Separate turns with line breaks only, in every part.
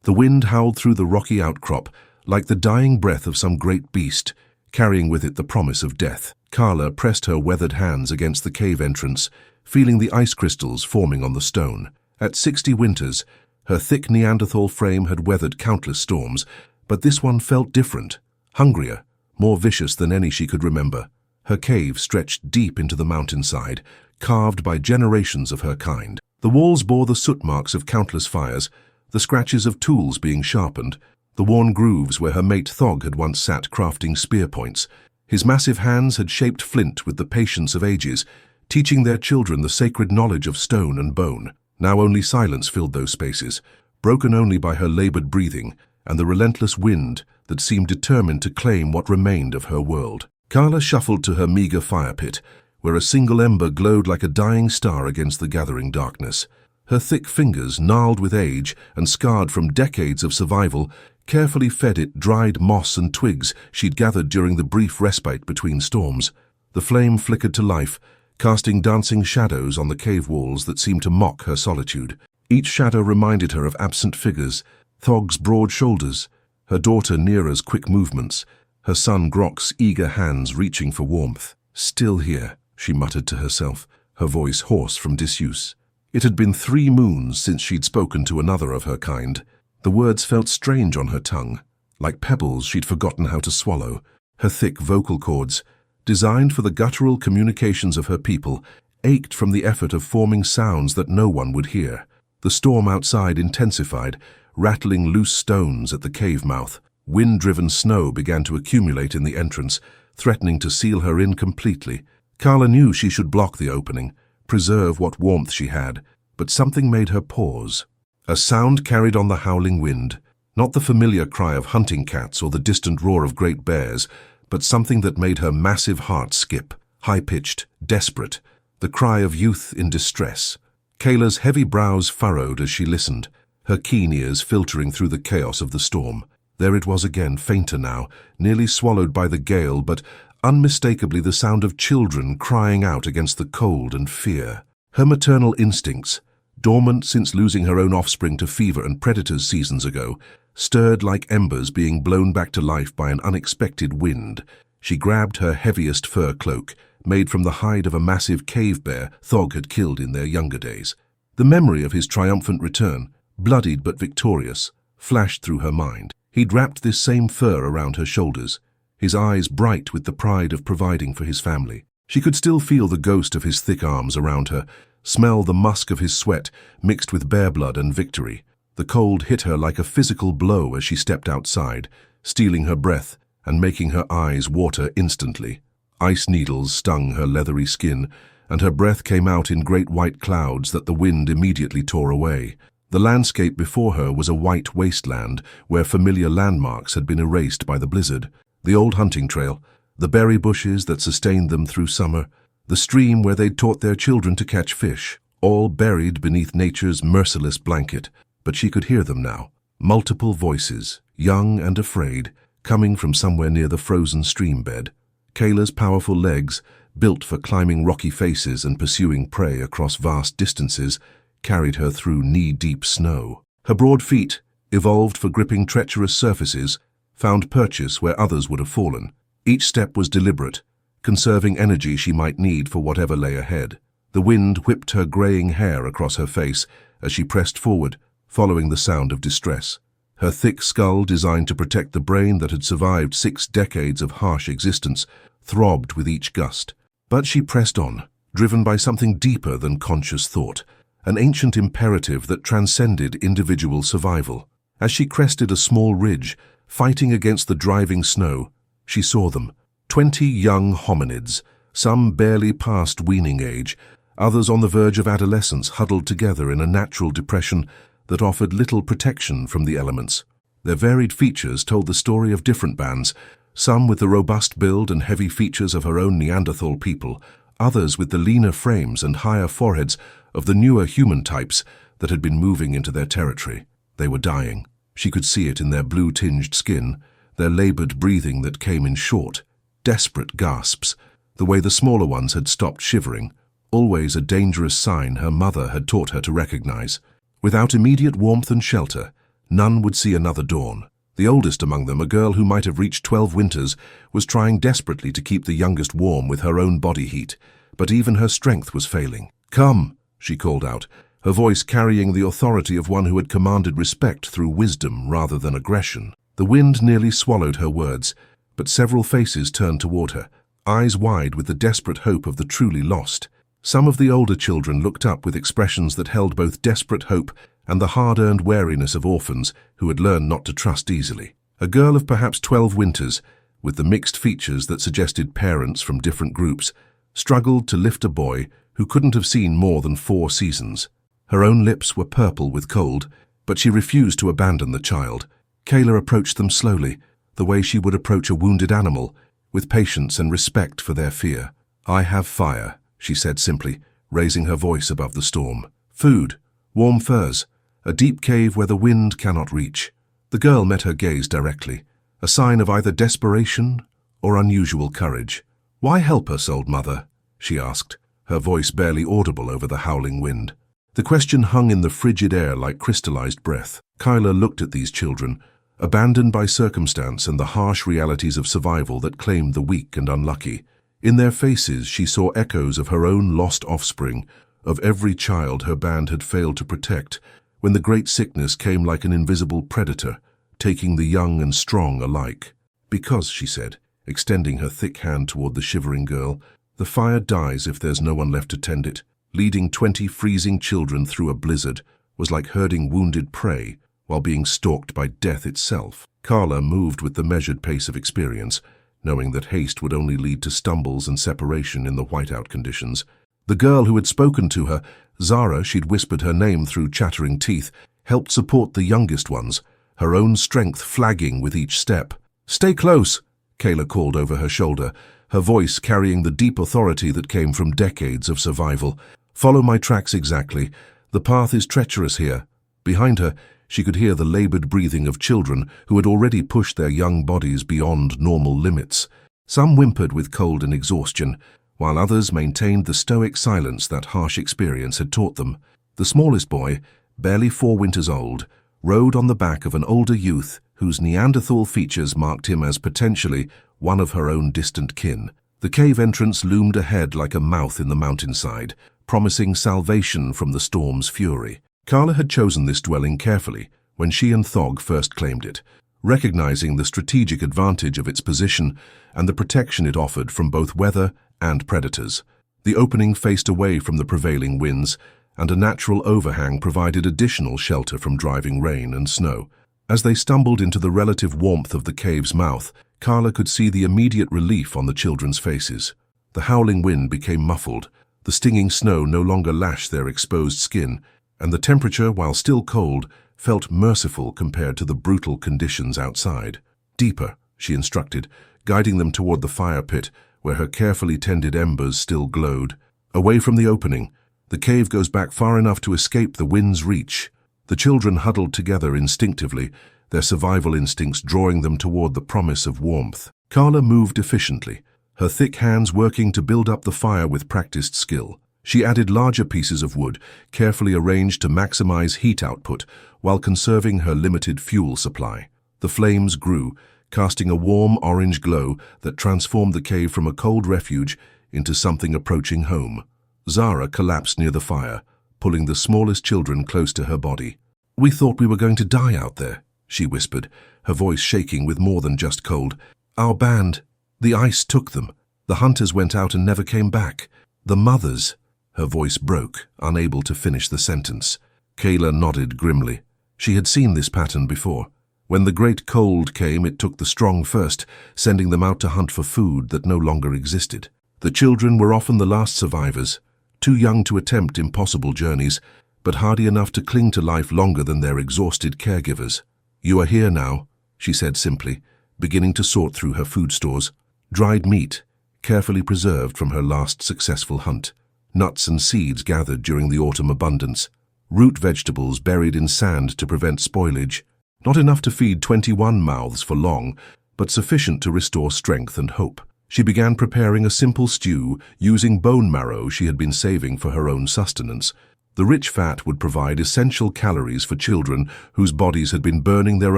The wind howled through the rocky outcrop, like the dying breath of some great beast, carrying with it the promise of death. Carla pressed her weathered hands against the cave entrance, feeling the ice crystals forming on the stone. At 60 winters, her thick Neanderthal frame had weathered countless storms, but this one felt different, hungrier, more vicious than any she could remember. Her cave stretched deep into the mountainside, carved by generations of her kind. The walls bore the soot marks of countless fires, the scratches of tools being sharpened, the worn grooves where her mate Thog had once sat crafting spear points. His massive hands had shaped flint with the patience of ages, teaching their children the sacred knowledge of stone and bone. Now only silence filled those spaces, broken only by her labored breathing and the relentless wind that seemed determined to claim what remained of her world. Carla shuffled to her meager fire pit, where a single ember glowed like a dying star against the gathering darkness. Her thick fingers, gnarled with age and scarred from decades of survival, carefully fed it dried moss and twigs she'd gathered during the brief respite between storms. The flame flickered to life, casting dancing shadows on the cave walls that seemed to mock her solitude. Each shadow reminded her of absent figures, Thog's broad shoulders, her daughter Neera's quick movements, her son Grok's eager hands reaching for warmth. "Still here," she muttered to herself, her voice hoarse from disuse. It had been 3 moons since she'd spoken to another of her kind. The words felt strange on her tongue, like pebbles she'd forgotten how to swallow. Her thick vocal cords, designed for the guttural communications of her people, ached from the effort of forming sounds that no one would hear. The storm outside intensified, rattling loose stones at the cave mouth. Wind-driven snow began to accumulate in the entrance, threatening to seal her in completely. Carla knew she should block the opening, preserve what warmth she had, but something made her pause. A sound carried on the howling wind, not the familiar cry of hunting cats or the distant roar of great bears, but something that made her massive heart skip, high-pitched, desperate, the cry of youth in distress. Kayla's heavy brows furrowed as she listened, her keen ears filtering through the chaos of the storm. There it was again, fainter now, nearly swallowed by the gale, but unmistakably the sound of children crying out against the cold and fear. Her maternal instincts, dormant since losing her own offspring to fever and predators seasons ago, stirred like embers being blown back to life by an unexpected wind. She grabbed her heaviest fur cloak, made from the hide of a massive cave bear Thog had killed in their younger days. The memory of his triumphant return, bloodied but victorious, flashed through her mind. He'd wrapped this same fur around her shoulders, his eyes bright with the pride of providing for his family. She could still feel the ghost of his thick arms around her, smell the musk of his sweat mixed with bear blood and victory. The cold hit her like a physical blow as she stepped outside, stealing her breath and making her eyes water instantly. Ice needles stung her leathery skin, and her breath came out in great white clouds that the wind immediately tore away. The landscape before her was a white wasteland where familiar landmarks had been erased by the blizzard. The old hunting trail, the berry bushes that sustained them through summer, the stream where they'd taught their children to catch fish, all buried beneath nature's merciless blanket. But she could hear them now, multiple voices, young and afraid, coming from somewhere near the frozen stream bed. Kayla's powerful legs, built for climbing rocky faces and pursuing prey across vast distances, carried her through knee-deep snow. Her broad feet, evolved for gripping treacherous surfaces, found purchase where others would have fallen. Each step was deliberate, conserving energy she might need for whatever lay ahead. The wind whipped her graying hair across her face as she pressed forward, following the sound of distress. Her thick skull, designed to protect the brain that had survived 6 decades of harsh existence, throbbed with each gust. But she pressed on, driven by something deeper than conscious thought, an ancient imperative that transcended individual survival. As she crested a small ridge, fighting against the driving snow, she saw them, 20 young hominids, some barely past weaning age, others on the verge of adolescence, huddled together in a natural depression that offered little protection from the elements. Their varied features told the story of different bands, some with the robust build and heavy features of her own Neanderthal people, others with the leaner frames and higher foreheads of the newer human types that had been moving into their territory. They were dying. She could see it in their blue-tinged skin, their labored breathing that came in short, desperate gasps, the way the smaller ones had stopped shivering, always a dangerous sign her mother had taught her to recognize. Without immediate warmth and shelter, None would see another dawn. The oldest among them, a girl who might have reached 12 winters, was trying desperately to keep the youngest warm with her own body heat, but even her strength was failing. "Come," she called out, her voice carrying the authority of one who had commanded respect through wisdom rather than aggression. The wind nearly swallowed her words, but several faces turned toward her, eyes wide with the desperate hope of the truly lost. Some of the older children looked up with expressions that held both desperate hope and the hard-earned wariness of orphans who had learned not to trust easily. A girl of perhaps 12 winters, with the mixed features that suggested parents from different groups, struggled to lift a boy who couldn't have seen more than 4 seasons. Her own lips were purple with cold, but she refused to abandon the child. Kayla approached them slowly, the way she would approach a wounded animal, with patience and respect for their fear. "I have fire," she said simply, raising her voice above the storm. "Food, warm furs, a deep cave where the wind cannot reach." The girl met her gaze directly, a sign of either desperation or unusual courage. "Why help us, old mother?" she asked, her voice barely audible over the howling wind. The question hung in the frigid air like crystallized breath. Kyla looked at these children, abandoned by circumstance and the harsh realities of survival that claimed the weak and unlucky. In their faces she saw echoes of her own lost offspring, of every child her band had failed to protect, when the great sickness came like an invisible predator, taking the young and strong alike. "Because," she said, extending her thick hand toward the shivering girl, "the fire dies if there's no one left to tend it. Leading 20 freezing children through a blizzard was like herding wounded prey while being stalked by death itself." Carla moved with the measured pace of experience, knowing that haste would only lead to stumbles and separation in the whiteout conditions. The girl who had spoken to her, Zara, she'd whispered her name through chattering teeth, helped support the youngest ones, her own strength flagging with each step. "Stay close," Kayla called over her shoulder, her voice carrying the deep authority that came from decades of survival. "Follow my tracks exactly. The path is treacherous here." Behind her, she could hear the labored breathing of children who had already pushed their young bodies beyond normal limits. Some whimpered with cold and exhaustion, while others maintained the stoic silence that harsh experience had taught them. The smallest boy, barely 4 winters old, rode on the back of an older youth whose Neanderthal features marked him as potentially one of her own distant kin. The cave entrance loomed ahead like a mouth in the mountainside, promising salvation from the storm's fury. Carla had chosen this dwelling carefully when she and Thog first claimed it, recognizing the strategic advantage of its position and the protection it offered from both weather and predators. The opening faced away from the prevailing winds, and a natural overhang provided additional shelter from driving rain and snow. As they stumbled into the relative warmth of the cave's mouth, Carla could see the immediate relief on the children's faces. The howling wind became muffled, the stinging snow no longer lashed their exposed skin, and the temperature, while still cold, felt merciful compared to the brutal conditions outside. "Deeper," she instructed, guiding them toward the fire pit, where her carefully tended embers still glowed. "Away from the opening. The cave goes back far enough to escape the wind's reach." The children huddled together instinctively, their survival instincts drawing them toward the promise of warmth. Carla moved efficiently, her thick hands working to build up the fire with practiced skill. She added larger pieces of wood, carefully arranged to maximize heat output while conserving her limited fuel supply. The flames grew, casting a warm orange glow that transformed the cave from a cold refuge into something approaching home. Zara collapsed near the fire, pulling the smallest children close to her body. "We thought we were going to die out there," she whispered, her voice shaking with more than just cold. "Our band, the ice took them. The hunters went out and never came back. The mothers—" Her voice broke, unable to finish the sentence. Kayla nodded grimly. She had seen this pattern before. When the great cold came, it took the strong first, sending them out to hunt for food that no longer existed. The children were often the last survivors, too young to attempt impossible journeys, but hardy enough to cling to life longer than their exhausted caregivers. "You are here now," she said simply, beginning to sort through her food stores. Dried meat, carefully preserved from her last successful hunt. Nuts and seeds gathered during the autumn abundance. Root vegetables buried in sand to prevent spoilage. Not enough to feed 21 mouths for long, but sufficient to restore strength and hope. She began preparing a simple stew using bone marrow she had been saving for her own sustenance. The rich fat would provide essential calories for children whose bodies had been burning their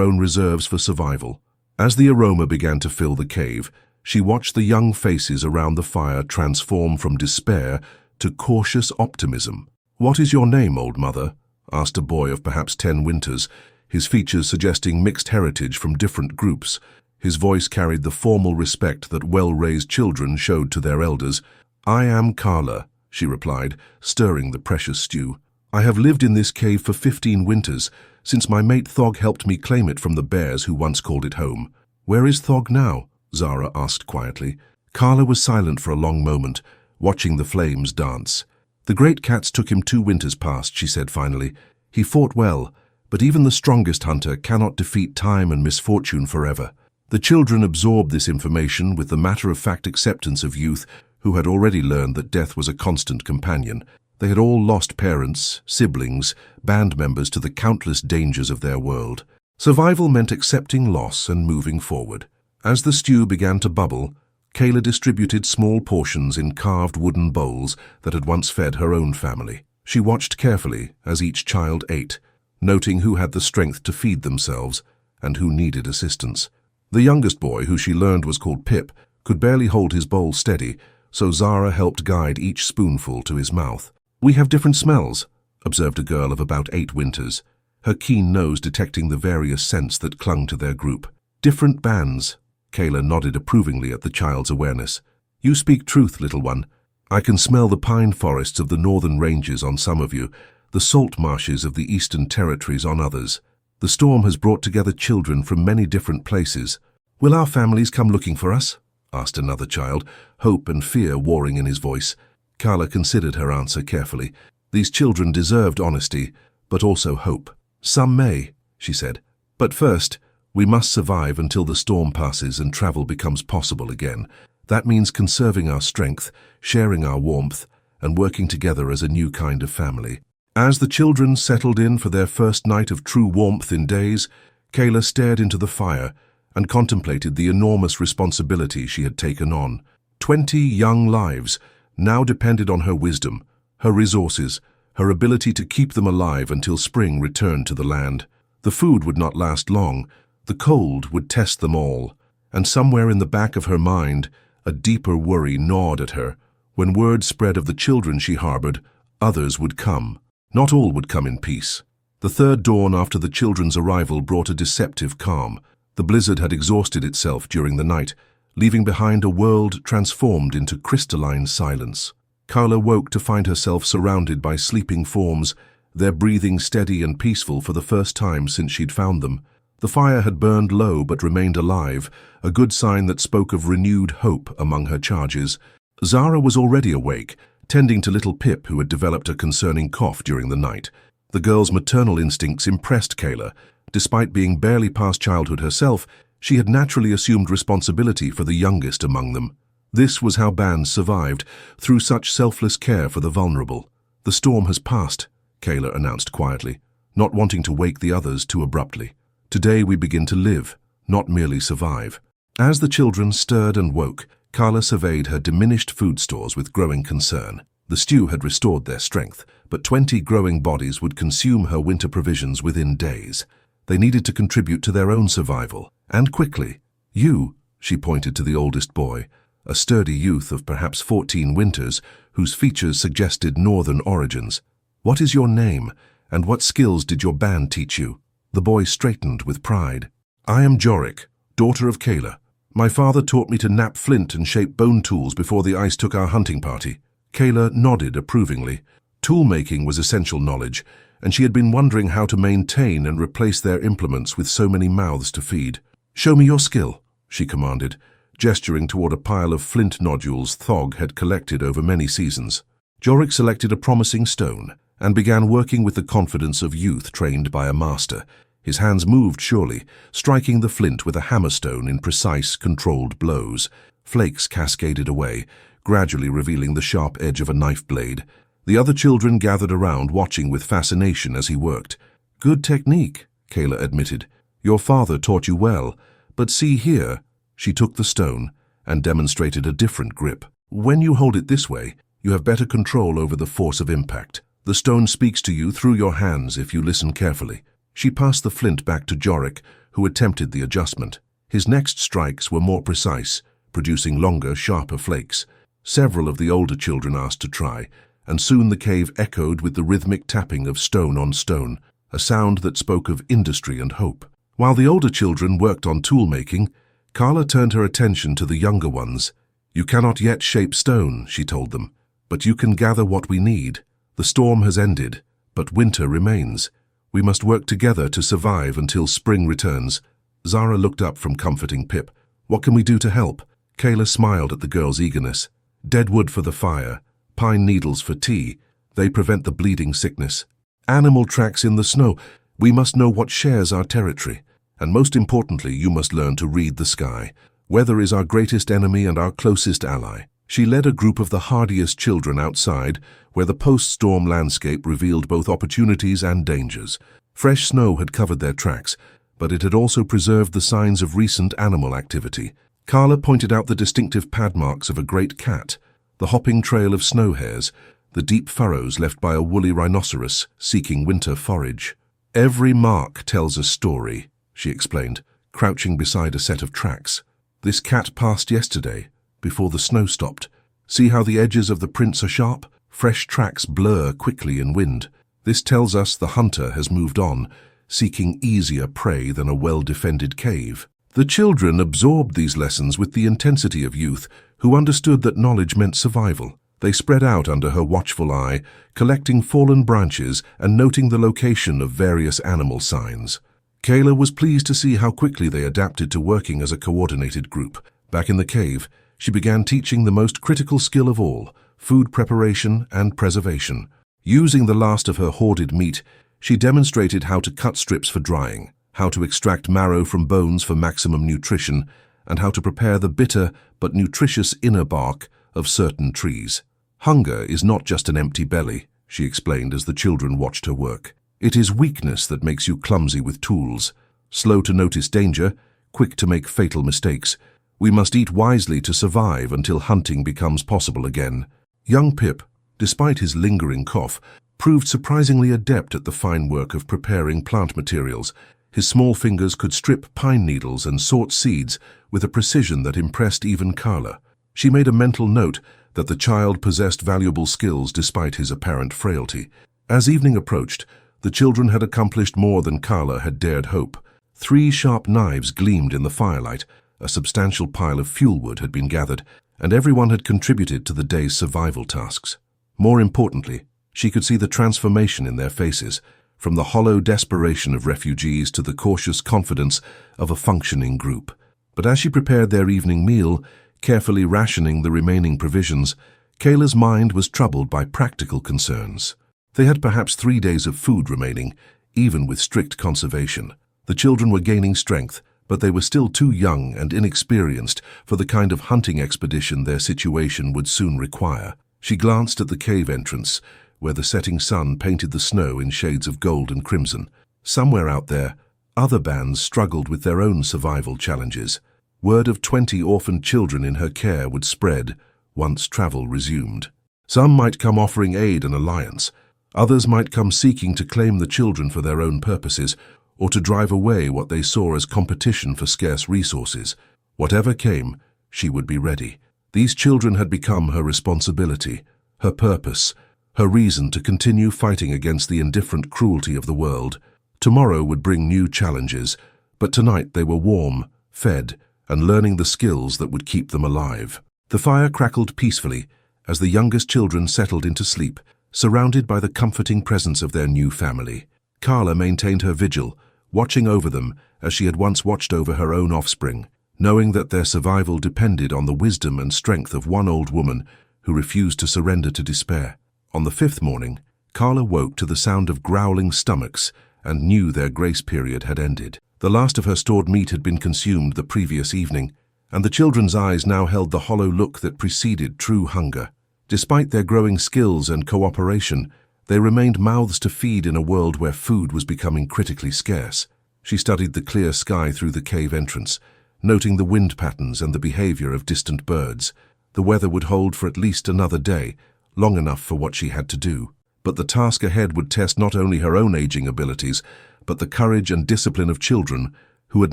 own reserves for survival. As the aroma began to fill the cave, she watched the young faces around the fire transform from despair to cautious optimism. "What is your name, old mother?" asked a boy of perhaps 10 winters, his features suggesting mixed heritage from different groups. His voice carried the formal respect that well-raised children showed to their elders. "I am Carla," she replied, stirring the precious stew. "I have lived in this cave for 15 winters, since my mate Thog helped me claim it from the bears who once called it home." "Where is Thog now?" Zara asked quietly. Carla was silent for a long moment, watching the flames dance. "The great cats took him 2 winters past," she said finally. "He fought well, but even the strongest hunter cannot defeat time and misfortune forever." The children absorbed this information with the matter-of-fact acceptance of youth who had already learned that death was a constant companion. They had all lost parents, siblings, band members to the countless dangers of their world. Survival meant accepting loss and moving forward. As the stew began to bubble, Kayla distributed small portions in carved wooden bowls that had once fed her own family. She watched carefully as each child ate, noting who had the strength to feed themselves and who needed assistance. The youngest boy, who she learned was called Pip, could barely hold his bowl steady, so Zara helped guide each spoonful to his mouth. "We have different smells," observed a girl of about 8 winters, her keen nose detecting the various scents that clung to their group. "Different bands." Kayla nodded approvingly at the child's awareness. "You speak truth, little one. I can smell the pine forests of the northern ranges on some of you, the salt marshes of the eastern territories on others. The storm has brought together children from many different places." "Will our families come looking for us?" asked another child, hope and fear warring in his voice. Carla considered her answer carefully. These children deserved honesty, but also hope. "Some may," she said. "But first, we must survive until the storm passes and travel becomes possible again. That means conserving our strength, sharing our warmth, and working together as a new kind of family." As the children settled in for their first night of true warmth in days, Kayla stared into the fire and contemplated the enormous responsibility she had taken on. 20 young lives now depended on her wisdom, her resources, her ability to keep them alive until spring returned to the land. The food would not last long. The cold would test them all, and somewhere in the back of her mind, a deeper worry gnawed at her. When word spread of the children she harbored, others would come. Not all would come in peace. The third dawn after the children's arrival brought a deceptive calm. The blizzard had exhausted itself during the night, leaving behind a world transformed into crystalline silence. Carla woke to find herself surrounded by sleeping forms, their breathing steady and peaceful for the first time since she'd found them. The fire had burned low but remained alive, a good sign that spoke of renewed hope among her charges. Zara was already awake, tending to little Pip, who had developed a concerning cough during the night. The girl's maternal instincts impressed Kayla. Despite being barely past childhood herself, she had naturally assumed responsibility for the youngest among them. This was how bands survived, through such selfless care for the vulnerable. "The storm has passed," Kayla announced quietly, not wanting to wake the others too abruptly. "Today we begin to live, not merely survive." As the children stirred and woke, Carla surveyed her diminished food stores with growing concern. The stew had restored their strength, but 20 growing bodies would consume her winter provisions within days. They needed to contribute to their own survival, and quickly. "You," she pointed to the oldest boy, a sturdy youth of perhaps 14 winters, whose features suggested northern origins. "What is your name, and what skills did your band teach you?" The boy straightened with pride. "I am Jorik, daughter of Kayla. My father taught me to knap flint and shape bone tools before the ice took our hunting party." Kayla nodded approvingly. Tool-making was essential knowledge, and she had been wondering how to maintain and replace their implements with so many mouths to feed. "Show me your skill," she commanded, gesturing toward a pile of flint nodules Thog had collected over many seasons. Jorik selected a promising stone and began working with the confidence of youth trained by a master. His hands moved surely, striking the flint with a hammerstone in precise, controlled blows. Flakes cascaded away, gradually revealing the sharp edge of a knife blade. The other children gathered around, watching with fascination as he worked. "Good technique," Kayla admitted. "Your father taught you well, but see here." She took the stone and demonstrated a different grip. "When you hold it this way, you have better control over the force of impact." The stone speaks to you through your hands if you listen carefully. She passed the flint back to Jorik, who attempted the adjustment. His next strikes were more precise, producing longer, sharper flakes. Several of the older children asked to try, and soon the cave echoed with the rhythmic tapping of stone on stone, a sound that spoke of industry and hope. While the older children worked on tool-making, Carla turned her attention to the younger ones. "You cannot yet shape stone," she told them, "but you can gather what we need. The storm has ended, but winter remains. We must work together to survive until spring returns." Zara looked up from comforting Pip. "What can we do to help?" Kayla smiled at the girl's eagerness. "Dead wood for the fire, pine needles for tea. They prevent the bleeding sickness. Animal tracks in the snow. We must know what shares our territory. And most importantly, you must learn to read the sky. Weather is our greatest enemy and our closest ally." She led a group of the hardiest children outside, where the post-storm landscape revealed both opportunities and dangers. Fresh snow had covered their tracks, but it had also preserved the signs of recent animal activity. Carla pointed out the distinctive pad marks of a great cat, the hopping trail of snow hares, the deep furrows left by a woolly rhinoceros seeking winter forage. "Every mark tells a story," she explained, crouching beside a set of tracks. "This cat passed yesterday, before the snow stopped. See how the edges of the prints are sharp? Fresh tracks blur quickly in wind. This tells us the hunter has moved on, seeking easier prey than a well-defended cave." The children absorbed these lessons with the intensity of youth, who understood that knowledge meant survival. They spread out under her watchful eye, collecting fallen branches and noting the location of various animal signs. Kayla was pleased to see how quickly they adapted to working as a coordinated group. Back in the cave, she began teaching the most critical skill of all, food preparation and preservation. Using the last of her hoarded meat, she demonstrated how to cut strips for drying, how to extract marrow from bones for maximum nutrition, and how to prepare the bitter but nutritious inner bark of certain trees. "Hunger is not just an empty belly," she explained as the children watched her work. "It is weakness that makes you clumsy with tools, slow to notice danger, quick to make fatal mistakes. We must eat wisely to survive until hunting becomes possible again." Young Pip, despite his lingering cough, proved surprisingly adept at the fine work of preparing plant materials. His small fingers could strip pine needles and sort seeds with a precision that impressed even Carla. She made a mental note that the child possessed valuable skills despite his apparent frailty. As evening approached, the children had accomplished more than Carla had dared hope. 3 sharp knives gleamed in the firelight, a substantial pile of fuel wood had been gathered, and everyone had contributed to the day's survival tasks. More importantly, she could see the transformation in their faces, from the hollow desperation of refugees to the cautious confidence of a functioning group. But as she prepared their evening meal, carefully rationing the remaining provisions, Kayla's mind was troubled by practical concerns. They had perhaps 3 days of food remaining, even with strict conservation. The children were gaining strength, but they were still too young and inexperienced for the kind of hunting expedition their situation would soon require. She glanced at the cave entrance, where the setting sun painted the snow in shades of gold and crimson. Somewhere out there, other bands struggled with their own survival challenges. Word of 20 orphaned children in her care would spread once travel resumed. Some might come offering aid and alliance. Others might come seeking to claim the children for their own purposes, or to drive away what they saw as competition for scarce resources. Whatever came, she would be ready. These children had become her responsibility, her purpose, her reason to continue fighting against the indifferent cruelty of the world. Tomorrow would bring new challenges, but tonight they were warm, fed, and learning the skills that would keep them alive. The fire crackled peacefully as the youngest children settled into sleep, surrounded by the comforting presence of their new family. Carla maintained her vigil, watching over them as she had once watched over her own offspring, knowing that their survival depended on the wisdom and strength of one old woman who refused to surrender to despair. On the 5th morning, Carla woke to the sound of growling stomachs and knew their grace period had ended. The last of her stored meat had been consumed the previous evening, and the children's eyes now held the hollow look that preceded true hunger. Despite their growing skills and cooperation, they remained mouths to feed in a world where food was becoming critically scarce. She studied the clear sky through the cave entrance, noting the wind patterns and the behavior of distant birds. The weather would hold for at least another day, long enough for what she had to do. but the task ahead would test not only her own aging abilities, but the courage and discipline of children who had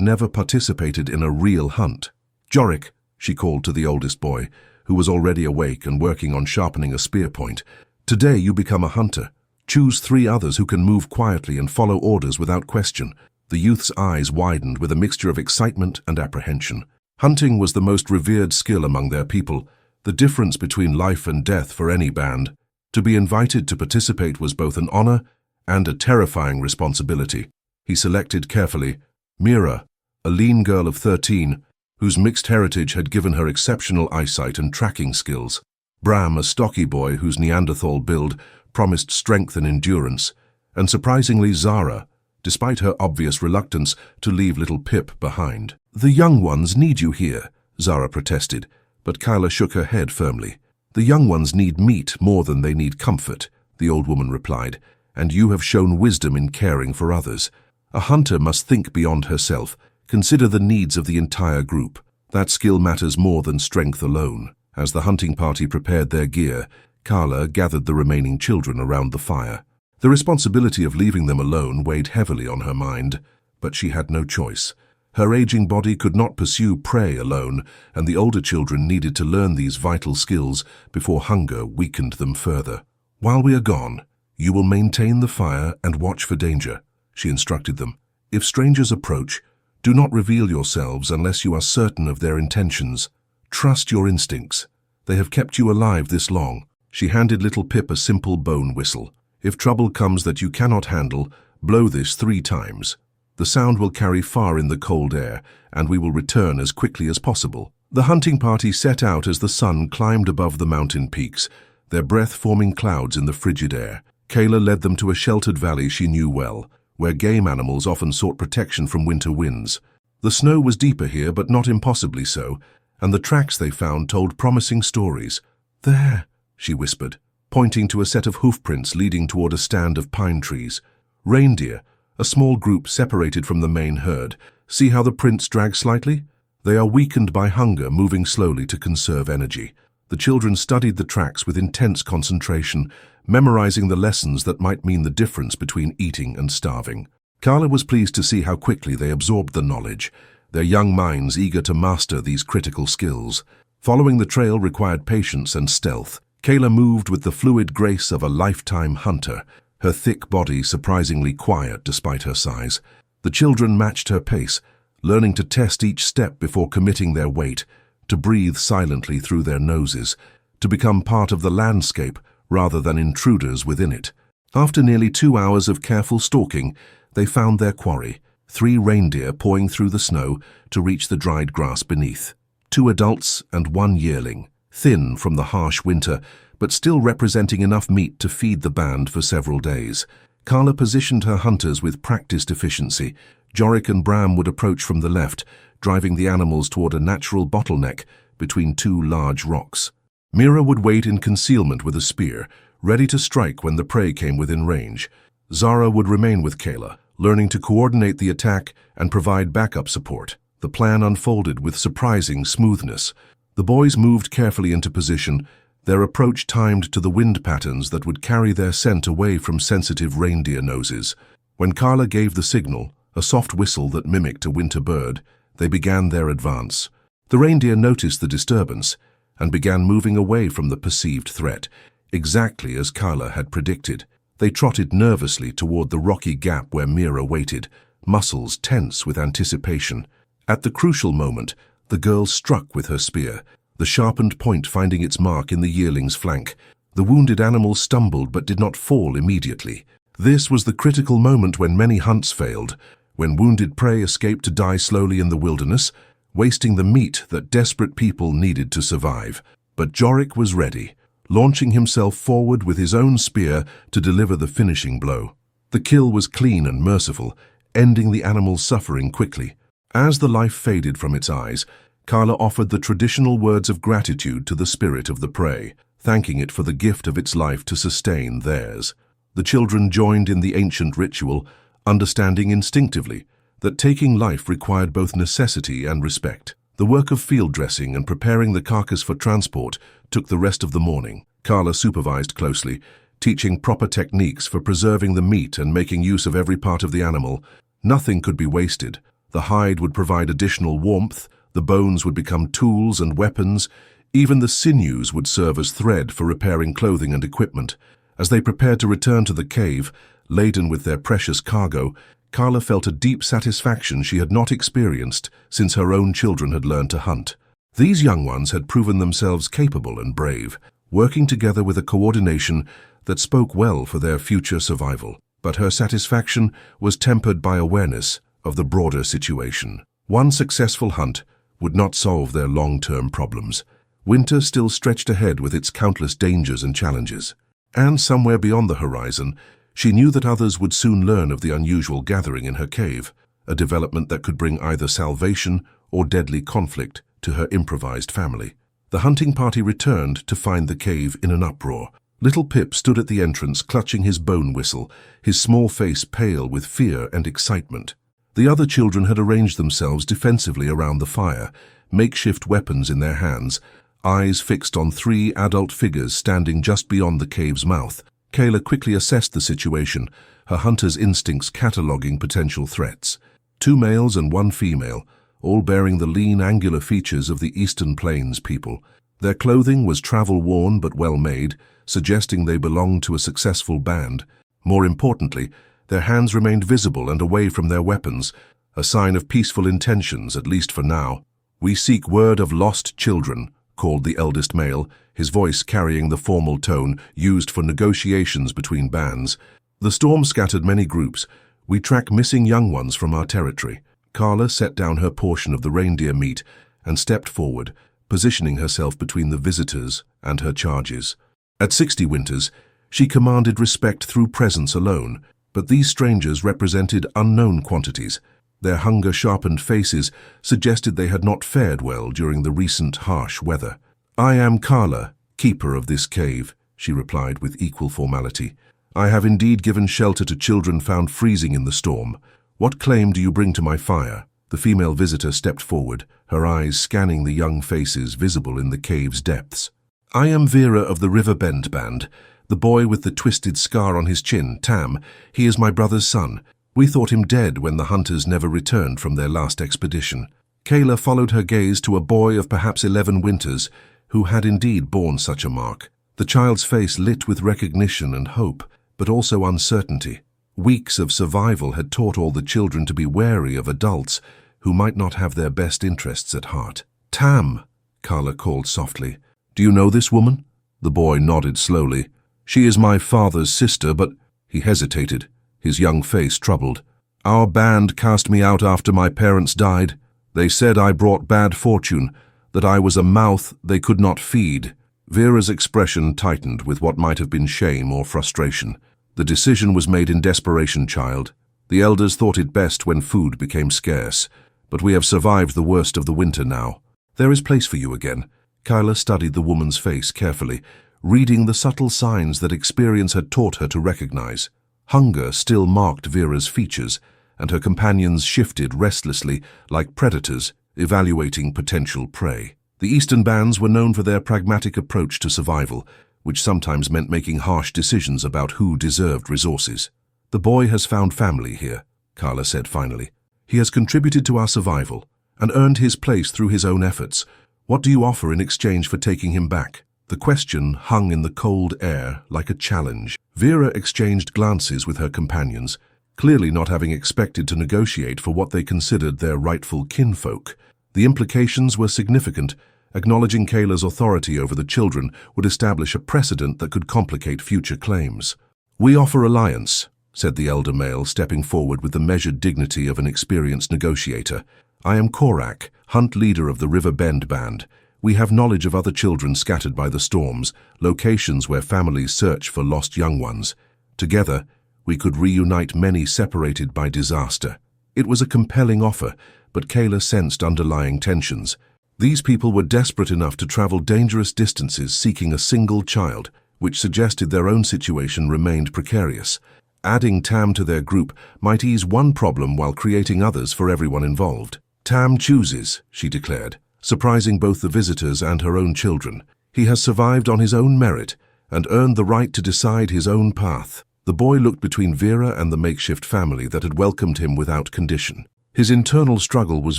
never participated in a real hunt. "Jorik," she called to the oldest boy, who was already awake and working on sharpening a spear point, "today you become a hunter. Choose 3 others who can move quietly and follow orders without question." The youth's eyes widened with a mixture of excitement and apprehension. Hunting was the most revered skill among their people, the difference between life and death for any band. To be invited to participate was both an honor and a terrifying responsibility. He selected carefully Mira, a lean girl of 13, whose mixed heritage had given her exceptional eyesight and tracking skills. Bram, a stocky boy whose Neanderthal build promised strength and endurance. And surprisingly, Zara, despite her obvious reluctance to leave little Pip behind. "The young ones need you here," Zara protested, but Kyla shook her head firmly. "The young ones need meat more than they need comfort," the old woman replied, "and you have shown wisdom in caring for others. A hunter must think beyond herself, consider the needs of the entire group. That skill matters more than strength alone." As the hunting party prepared their gear, Kyla gathered the remaining children around the fire. The responsibility of leaving them alone weighed heavily on her mind, but she had no choice. Her aging body could not pursue prey alone, and the older children needed to learn these vital skills before hunger weakened them further. "While we are gone, you will maintain the fire and watch for danger," she instructed them. "If strangers approach, do not reveal yourselves unless you are certain of their intentions. Trust your instincts. They have kept you alive this long." She handed little Pip a simple bone whistle. "If trouble comes that you cannot handle, blow this 3 times. The sound will carry far in the cold air, and we will return as quickly as possible." The hunting party set out as the sun climbed above the mountain peaks, their breath forming clouds in the frigid air. Kayla led them to a sheltered valley she knew well, where game animals often sought protection from winter winds. The snow was deeper here, but not impossibly so, and the tracks they found told promising stories. "There," she whispered, pointing to a set of hoofprints leading toward a stand of pine trees. "Reindeer, a small group separated from the main herd. See how the prints drag slightly? They are weakened by hunger, moving slowly to conserve energy." The children studied the tracks with intense concentration, memorizing the lessons that might mean the difference between eating and starving. Carla was pleased to see how quickly they absorbed the knowledge, their young minds eager to master these critical skills. Following the trail required patience and stealth. Kayla moved with the fluid grace of a lifetime hunter, her thick body surprisingly quiet despite her size. The children matched her pace, learning to test each step before committing their weight, to breathe silently through their noses, to become part of the landscape rather than intruders within it. After nearly 2 hours of careful stalking, they found their quarry, 3 reindeer pawing through the snow to reach the dried grass beneath. 2 adults and 1 yearling, thin from the harsh winter, but still representing enough meat to feed the band for several days. Carla positioned her hunters with practiced efficiency. Jorik and Bram would approach from the left, driving the animals toward a natural bottleneck between 2 large rocks. Mira would wait in concealment with a spear, ready to strike when the prey came within range. Zara would remain with Kayla, learning to coordinate the attack and provide backup support. The plan unfolded with surprising smoothness. The boys moved carefully into position, their approach timed to the wind patterns that would carry their scent away from sensitive reindeer noses. When Carla gave the signal, a soft whistle that mimicked a winter bird, they began their advance. The reindeer noticed the disturbance and began moving away from the perceived threat, exactly as Carla had predicted. They trotted nervously toward the rocky gap where Mira waited, muscles tense with anticipation. At the crucial moment, the girl struck with her spear, the sharpened point finding its mark in the yearling's flank. The wounded animal stumbled but did not fall immediately. This was the critical moment when many hunts failed, when wounded prey escaped to die slowly in the wilderness, wasting the meat that desperate people needed to survive. But Jorik was ready, launching himself forward with his own spear to deliver the finishing blow. The kill was clean and merciful, ending the animal's suffering quickly. As the life faded from its eyes, Carla offered the traditional words of gratitude to the spirit of the prey, thanking it for the gift of its life to sustain theirs. The children joined in the ancient ritual, understanding instinctively that taking life required both necessity and respect. The work of field dressing and preparing the carcass for transport took the rest of the morning. Carla supervised closely, teaching proper techniques for preserving the meat and making use of every part of the animal. Nothing could be wasted. The hide would provide additional warmth, the bones would become tools and weapons, even the sinews would serve as thread for repairing clothing and equipment. As they prepared to return to the cave, laden with their precious cargo, Carla felt a deep satisfaction she had not experienced since her own children had learned to hunt. These young ones had proven themselves capable and brave, working together with a coordination that spoke well for their future survival. But her satisfaction was tempered by awareness of the broader situation. One successful hunt would not solve their long-term problems. Winter still stretched ahead with its countless dangers and challenges. And somewhere beyond the horizon, she knew that others would soon learn of the unusual gathering in her cave, a development that could bring either salvation or deadly conflict to her improvised family. The hunting party returned to find the cave in an uproar. Little Pip stood at the entrance clutching his bone whistle, his small face pale with fear and excitement. The other children had arranged themselves defensively around the fire, makeshift weapons in their hands, eyes fixed on 3 adult figures standing just beyond the cave's mouth. Kayla quickly assessed the situation, her hunter's instincts cataloguing potential threats. 2 males and 1 female, all bearing the lean, angular features of the Eastern Plains people. Their clothing was travel-worn but well-made, suggesting they belonged to a successful band. More importantly, their hands remained visible and away from their weapons, a sign of peaceful intentions, at least for now. "We seek word of lost children," called the eldest male, his voice carrying the formal tone used for negotiations between bands. The storm scattered many groups. "We track missing young ones from our territory." Carla set down her portion of the reindeer meat and stepped forward, positioning herself between the visitors and her charges. At 60 winters, she commanded respect through presence alone, but these strangers represented unknown quantities. Their hunger-sharpened faces suggested they had not fared well during the recent harsh weather. "I am Carla, keeper of this cave," she replied with equal formality. "I have indeed given shelter to children found freezing in the storm. What claim do you bring to my fire?" The female visitor stepped forward, her eyes scanning the young faces visible in the cave's depths. "I am Vera of the River Bend Band, the boy with the twisted scar on his chin, Tam. He is my brother's son. We thought him dead when the hunters never returned from their last expedition." Kayla followed her gaze to a boy of perhaps 11 winters, who had indeed borne such a mark. The child's face lit with recognition and hope, but also uncertainty. Weeks of survival had taught all the children to be wary of adults who might not have their best interests at heart. "Tam," Carla called softly. "Do you know this woman?" The boy nodded slowly. "She is my father's sister, but—" He hesitated, his young face troubled. "Our band cast me out after my parents died. They said I brought bad fortune, that I was a mouth they could not feed." Vera's expression tightened with what might have been shame or frustration. "The decision was made in desperation, child. The elders thought it best when food became scarce, but we have survived the worst of the winter now. There is place for you again." Kyla studied the woman's face carefully, reading the subtle signs that experience had taught her to recognize. Hunger still marked Vera's features, and her companions shifted restlessly like predators, evaluating potential prey. The Eastern bands were known for their pragmatic approach to survival, which sometimes meant making harsh decisions about who deserved resources. "The boy has found family here," Carla said finally. "He has contributed to our survival and earned his place through his own efforts. What do you offer in exchange for taking him back?" The question hung in the cold air like a challenge. Vera exchanged glances with her companions, clearly not having expected to negotiate for what they considered their rightful kinfolk. The implications were significant. Acknowledging Kayla's authority over the children would establish a precedent that could complicate future claims. "We offer alliance," said the elder male, stepping forward with the measured dignity of an experienced negotiator. "I am Korak, hunt leader of the River Bend Band. We have knowledge of other children scattered by the storms, locations where families search for lost young ones. Together, we could reunite many separated by disaster." It was a compelling offer, but Kayla sensed underlying tensions. These people were desperate enough to travel dangerous distances seeking a single child, which suggested their own situation remained precarious. Adding Tam to their group might ease one problem while creating others for everyone involved. "Tam chooses," she declared, surprising both the visitors and her own children. "He has survived on his own merit, and earned the right to decide his own path. The boy looked between Vera and the makeshift family that had welcomed him without condition. His internal struggle was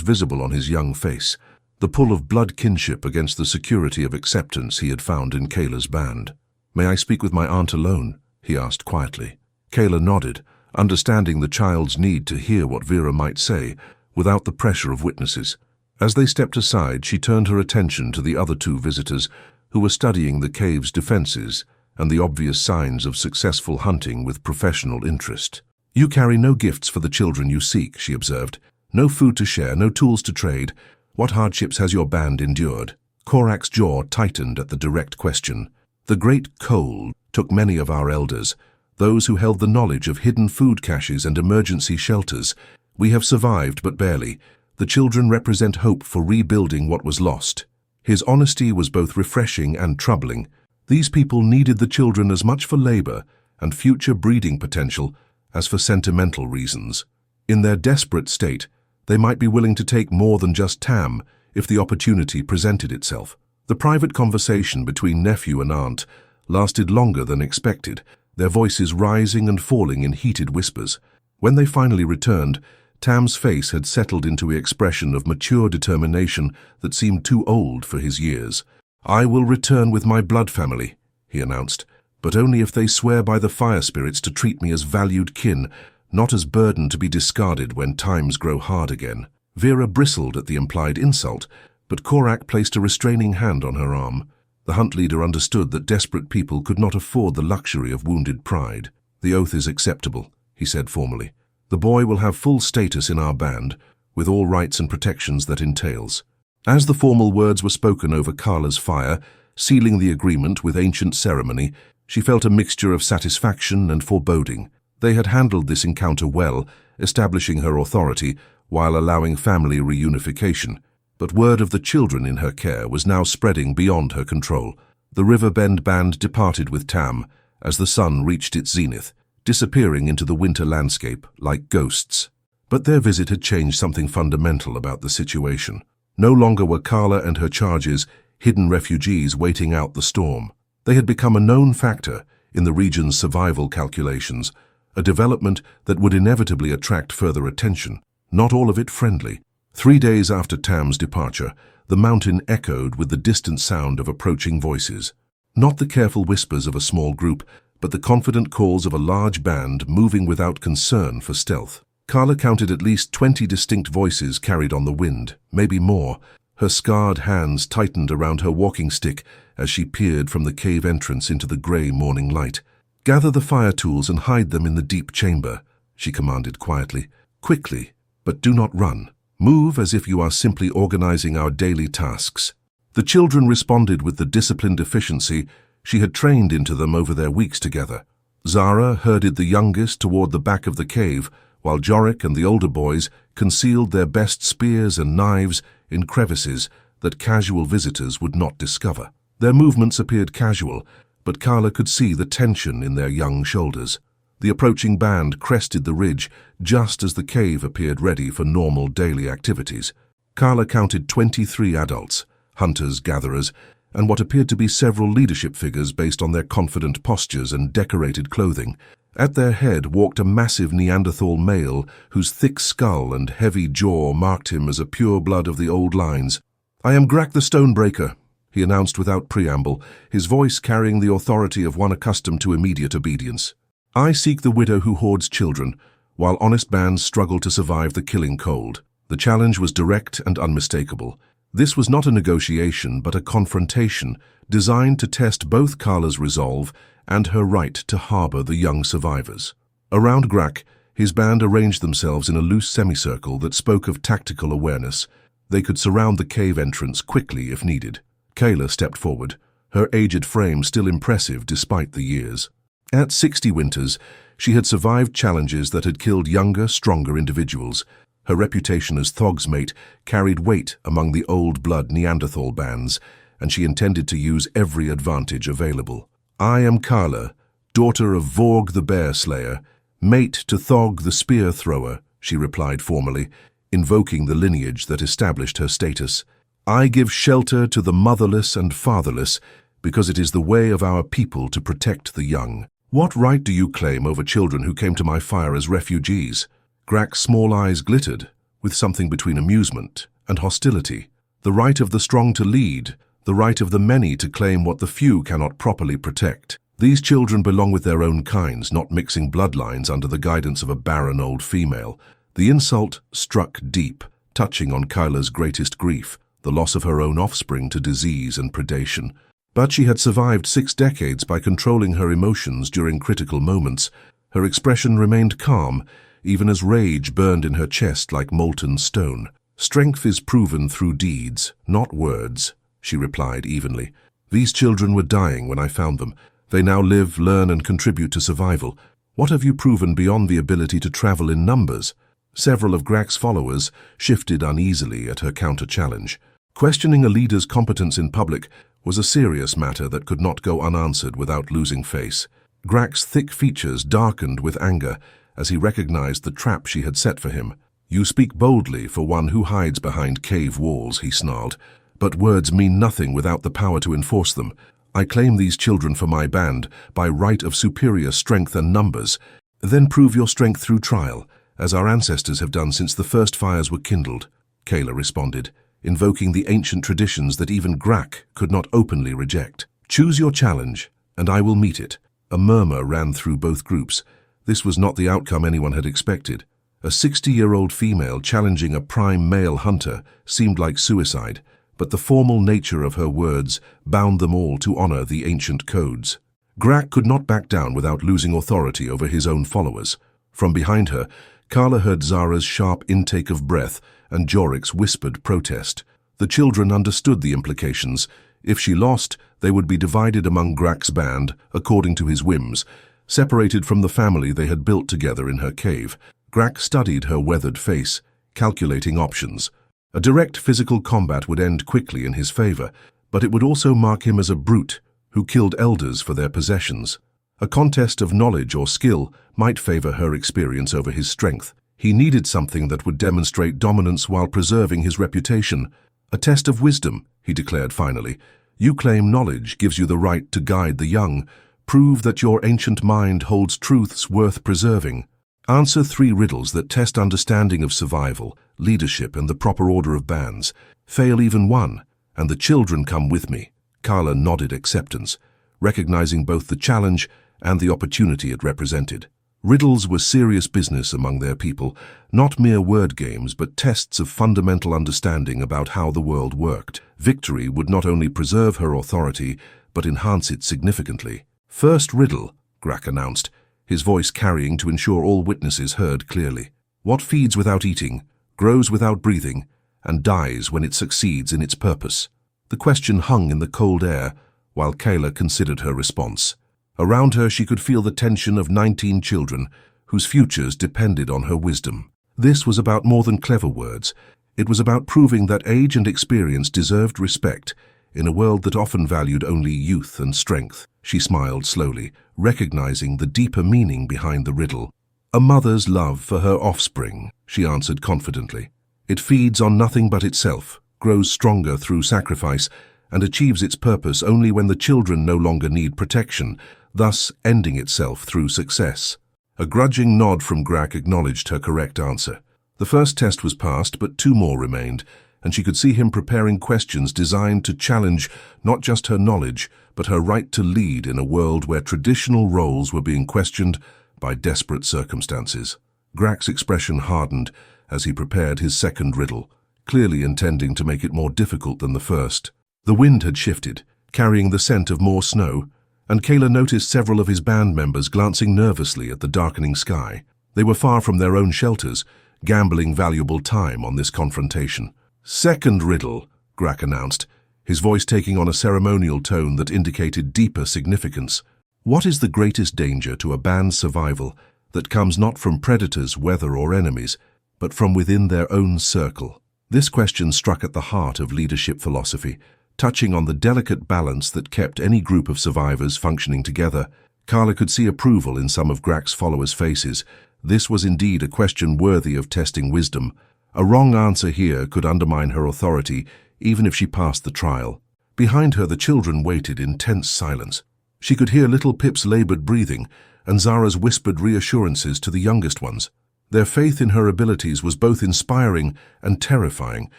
visible on his young face, the pull of blood kinship against the security of acceptance he had found in Kayla's band. "May I speak with my aunt alone?" he asked quietly. Kayla nodded, understanding the child's need to hear what Vera might say without the pressure of witnesses. As they stepped aside, she turned her attention to the other two visitors who were studying the cave's defenses and the obvious signs of successful hunting with professional interest. "You carry no gifts for the children you seek," she observed. "No food to share, no tools to trade. What hardships has your band endured?" Korak's jaw tightened at the direct question. "The Great Cold took many of our elders, those who held the knowledge of hidden food caches and emergency shelters. We have survived, but barely. The children represent hope for rebuilding what was lost." His honesty was both refreshing and troubling. These people needed the children as much for labor and future breeding potential as for sentimental reasons. In their desperate state, they might be willing to take more than just Tam if the opportunity presented itself. The private conversation between nephew and aunt lasted longer than expected, their voices rising and falling in heated whispers. When they finally returned, Tam's face had settled into an expression of mature determination that seemed too old for his years. "I will return with my blood family," he announced, "but only if they swear by the fire spirits to treat me as valued kin, not as burden to be discarded when times grow hard again." Vera bristled at the implied insult, but Korak placed a restraining hand on her arm. The hunt leader understood that desperate people could not afford the luxury of wounded pride. "The oath is acceptable," he said formally. "The boy will have full status in our band, with all rights and protections that entails." As the formal words were spoken over Carla's fire, sealing the agreement with ancient ceremony, she felt a mixture of satisfaction and foreboding. They had handled this encounter well, establishing her authority while allowing family reunification. But word of the children in her care was now spreading beyond her control. The Riverbend band departed with Tam as the sun reached its zenith, disappearing into the winter landscape like ghosts. But their visit had changed something fundamental about the situation. No longer were Carla and her charges hidden refugees waiting out the storm. They had become a known factor in the region's survival calculations, a development that would inevitably attract further attention, not all of it friendly. 3 days after Tam's departure, the mountain echoed with the distant sound of approaching voices. Not the careful whispers of a small group, but the confident calls of a large band moving without concern for stealth. Carla counted at least 20 distinct voices carried on the wind, maybe more. Her scarred hands tightened around her walking stick as she peered from the cave entrance into the grey morning light. "Gather the fire tools and hide them in the deep chamber," she commanded quietly. "Quickly, but do not run. Move as if you are simply organizing our daily tasks." The children responded with the disciplined efficiency she had trained into them over their weeks together. Zara herded the youngest toward the back of the cave, while Jorik and the older boys concealed their best spears and knives in crevices that casual visitors would not discover. Their movements appeared casual, but Carla could see the tension in their young shoulders. The approaching band crested the ridge just as the cave appeared ready for normal daily activities. Carla counted 23 adults, hunters, gatherers, and what appeared to be several leadership figures based on their confident postures and decorated clothing. At their head walked a massive Neanderthal male whose thick skull and heavy jaw marked him as a pure blood of the old lines. "I am Grak the Stonebreaker," he announced without preamble, his voice carrying the authority of one accustomed to immediate obedience. "I seek the widow who hoards children, while honest bands struggle to survive the killing cold." The challenge was direct and unmistakable. This was not a negotiation, but a confrontation designed to test both Carla's resolve and her right to harbor the young survivors. Around Grak, his band arranged themselves in a loose semicircle that spoke of tactical awareness. They could surround the cave entrance quickly if needed. Kayla stepped forward, her aged frame still impressive despite the years. At 60 winters, she had survived challenges that had killed younger, stronger individuals. Her reputation as Thog's mate carried weight among the old-blood Neanderthal bands, and she intended to use every advantage available. "I am Carla, daughter of Vorg the Bear Slayer, mate to Thog the Spear Thrower," she replied formally, invoking the lineage that established her status. "I give shelter to the motherless and fatherless because it is the way of our people to protect the young. What right do you claim over children who came to my fire as refugees? Grak's small eyes glittered, with something between amusement and hostility. The right of the strong to lead, the right of the many to claim what the few cannot properly protect. These children belong with their own kinds, not mixing bloodlines under the guidance of a barren old female. The insult struck deep, touching on Kyla's greatest grief, the loss of her own offspring to disease and predation. But she had survived 6 decades by controlling her emotions during critical moments. Her expression remained calm, even as rage burned in her chest like molten stone. "Strength is proven through deeds, not words," she replied evenly. "These children were dying when I found them. They now live, learn, and contribute to survival. What have you proven beyond the ability to travel in numbers?" Several of Grak's followers shifted uneasily at her counter-challenge. Questioning a leader's competence in public was a serious matter that could not go unanswered without losing face. Grak's thick features darkened with anger as he recognized the trap she had set for him. "You speak boldly for one who hides behind cave walls," he snarled. "But words mean nothing without the power to enforce them. I claim these children for my band by right of superior strength and numbers. Then prove your strength through trial, as our ancestors have done since the first fires were kindled," Kayla responded, invoking the ancient traditions that even Grak could not openly reject. "Choose your challenge, and I will meet it." A murmur ran through both groups. This was not the outcome anyone had expected. A 60-year-old female challenging a prime male hunter seemed like suicide, but the formal nature of her words bound them all to honor the ancient codes. Grak could not back down without losing authority over his own followers. From behind her, Carla heard Zara's sharp intake of breath and Jorik's whispered protest. The children understood the implications. If she lost, they would be divided among Grak's band, according to his whims, separated from the family they had built together in her cave. Grak studied her weathered face, calculating options. A direct physical combat would end quickly in his favor, but it would also mark him as a brute who killed elders for their possessions. A contest of knowledge or skill might favor her experience over his strength. He needed something that would demonstrate dominance while preserving his reputation. "A test of wisdom," he declared finally. "You claim knowledge gives you the right to guide the young. Prove that your ancient mind holds truths worth preserving. Answer 3 riddles that test understanding of survival, leadership, and the proper order of bands. Fail even one, and the children come with me." Carla nodded acceptance, recognizing both the challenge and the opportunity it represented. Riddles were serious business among their people, not mere word games, but tests of fundamental understanding about how the world worked. Victory would not only preserve her authority, but enhance it significantly. "First riddle," Grak announced, his voice carrying to ensure all witnesses heard clearly. "What feeds without eating, grows without breathing, and dies when it succeeds in its purpose?" The question hung in the cold air, while Kayla considered her response. Around her she could feel the tension of 19 children, whose futures depended on her wisdom. This was about more than clever words. It was about proving that age and experience deserved respect, in a world that often valued only youth and strength. She smiled slowly, recognizing the deeper meaning behind the riddle. "A mother's love for her offspring," she answered confidently. "It feeds on nothing but itself, grows stronger through sacrifice, and achieves its purpose only when the children no longer need protection, thus ending itself through success." A grudging nod from Grak acknowledged her correct answer. The first test was passed, but 2 more remained, and she could see him preparing questions designed to challenge not just her knowledge, but her right to lead in a world where traditional roles were being questioned by desperate circumstances. Grak's expression hardened as he prepared his second riddle, clearly intending to make it more difficult than the first. The wind had shifted, carrying the scent of more snow, and Kayla noticed several of his band members glancing nervously at the darkening sky. They were far from their own shelters, gambling valuable time on this confrontation. "Second riddle," Grak announced, his voice taking on a ceremonial tone that indicated deeper significance. "What is the greatest danger to a band's survival that comes not from predators, weather, or enemies, but from within their own circle?" This question struck at the heart of leadership philosophy, touching on the delicate balance that kept any group of survivors functioning together. Carla could see approval in some of Grak's followers' faces. This was indeed a question worthy of testing wisdom. A wrong answer here could undermine her authority, even if she passed the trial. Behind her, the children waited in tense silence. She could hear little Pip's labored breathing and Zara's whispered reassurances to the youngest ones. Their faith in her abilities was both inspiring and terrifying.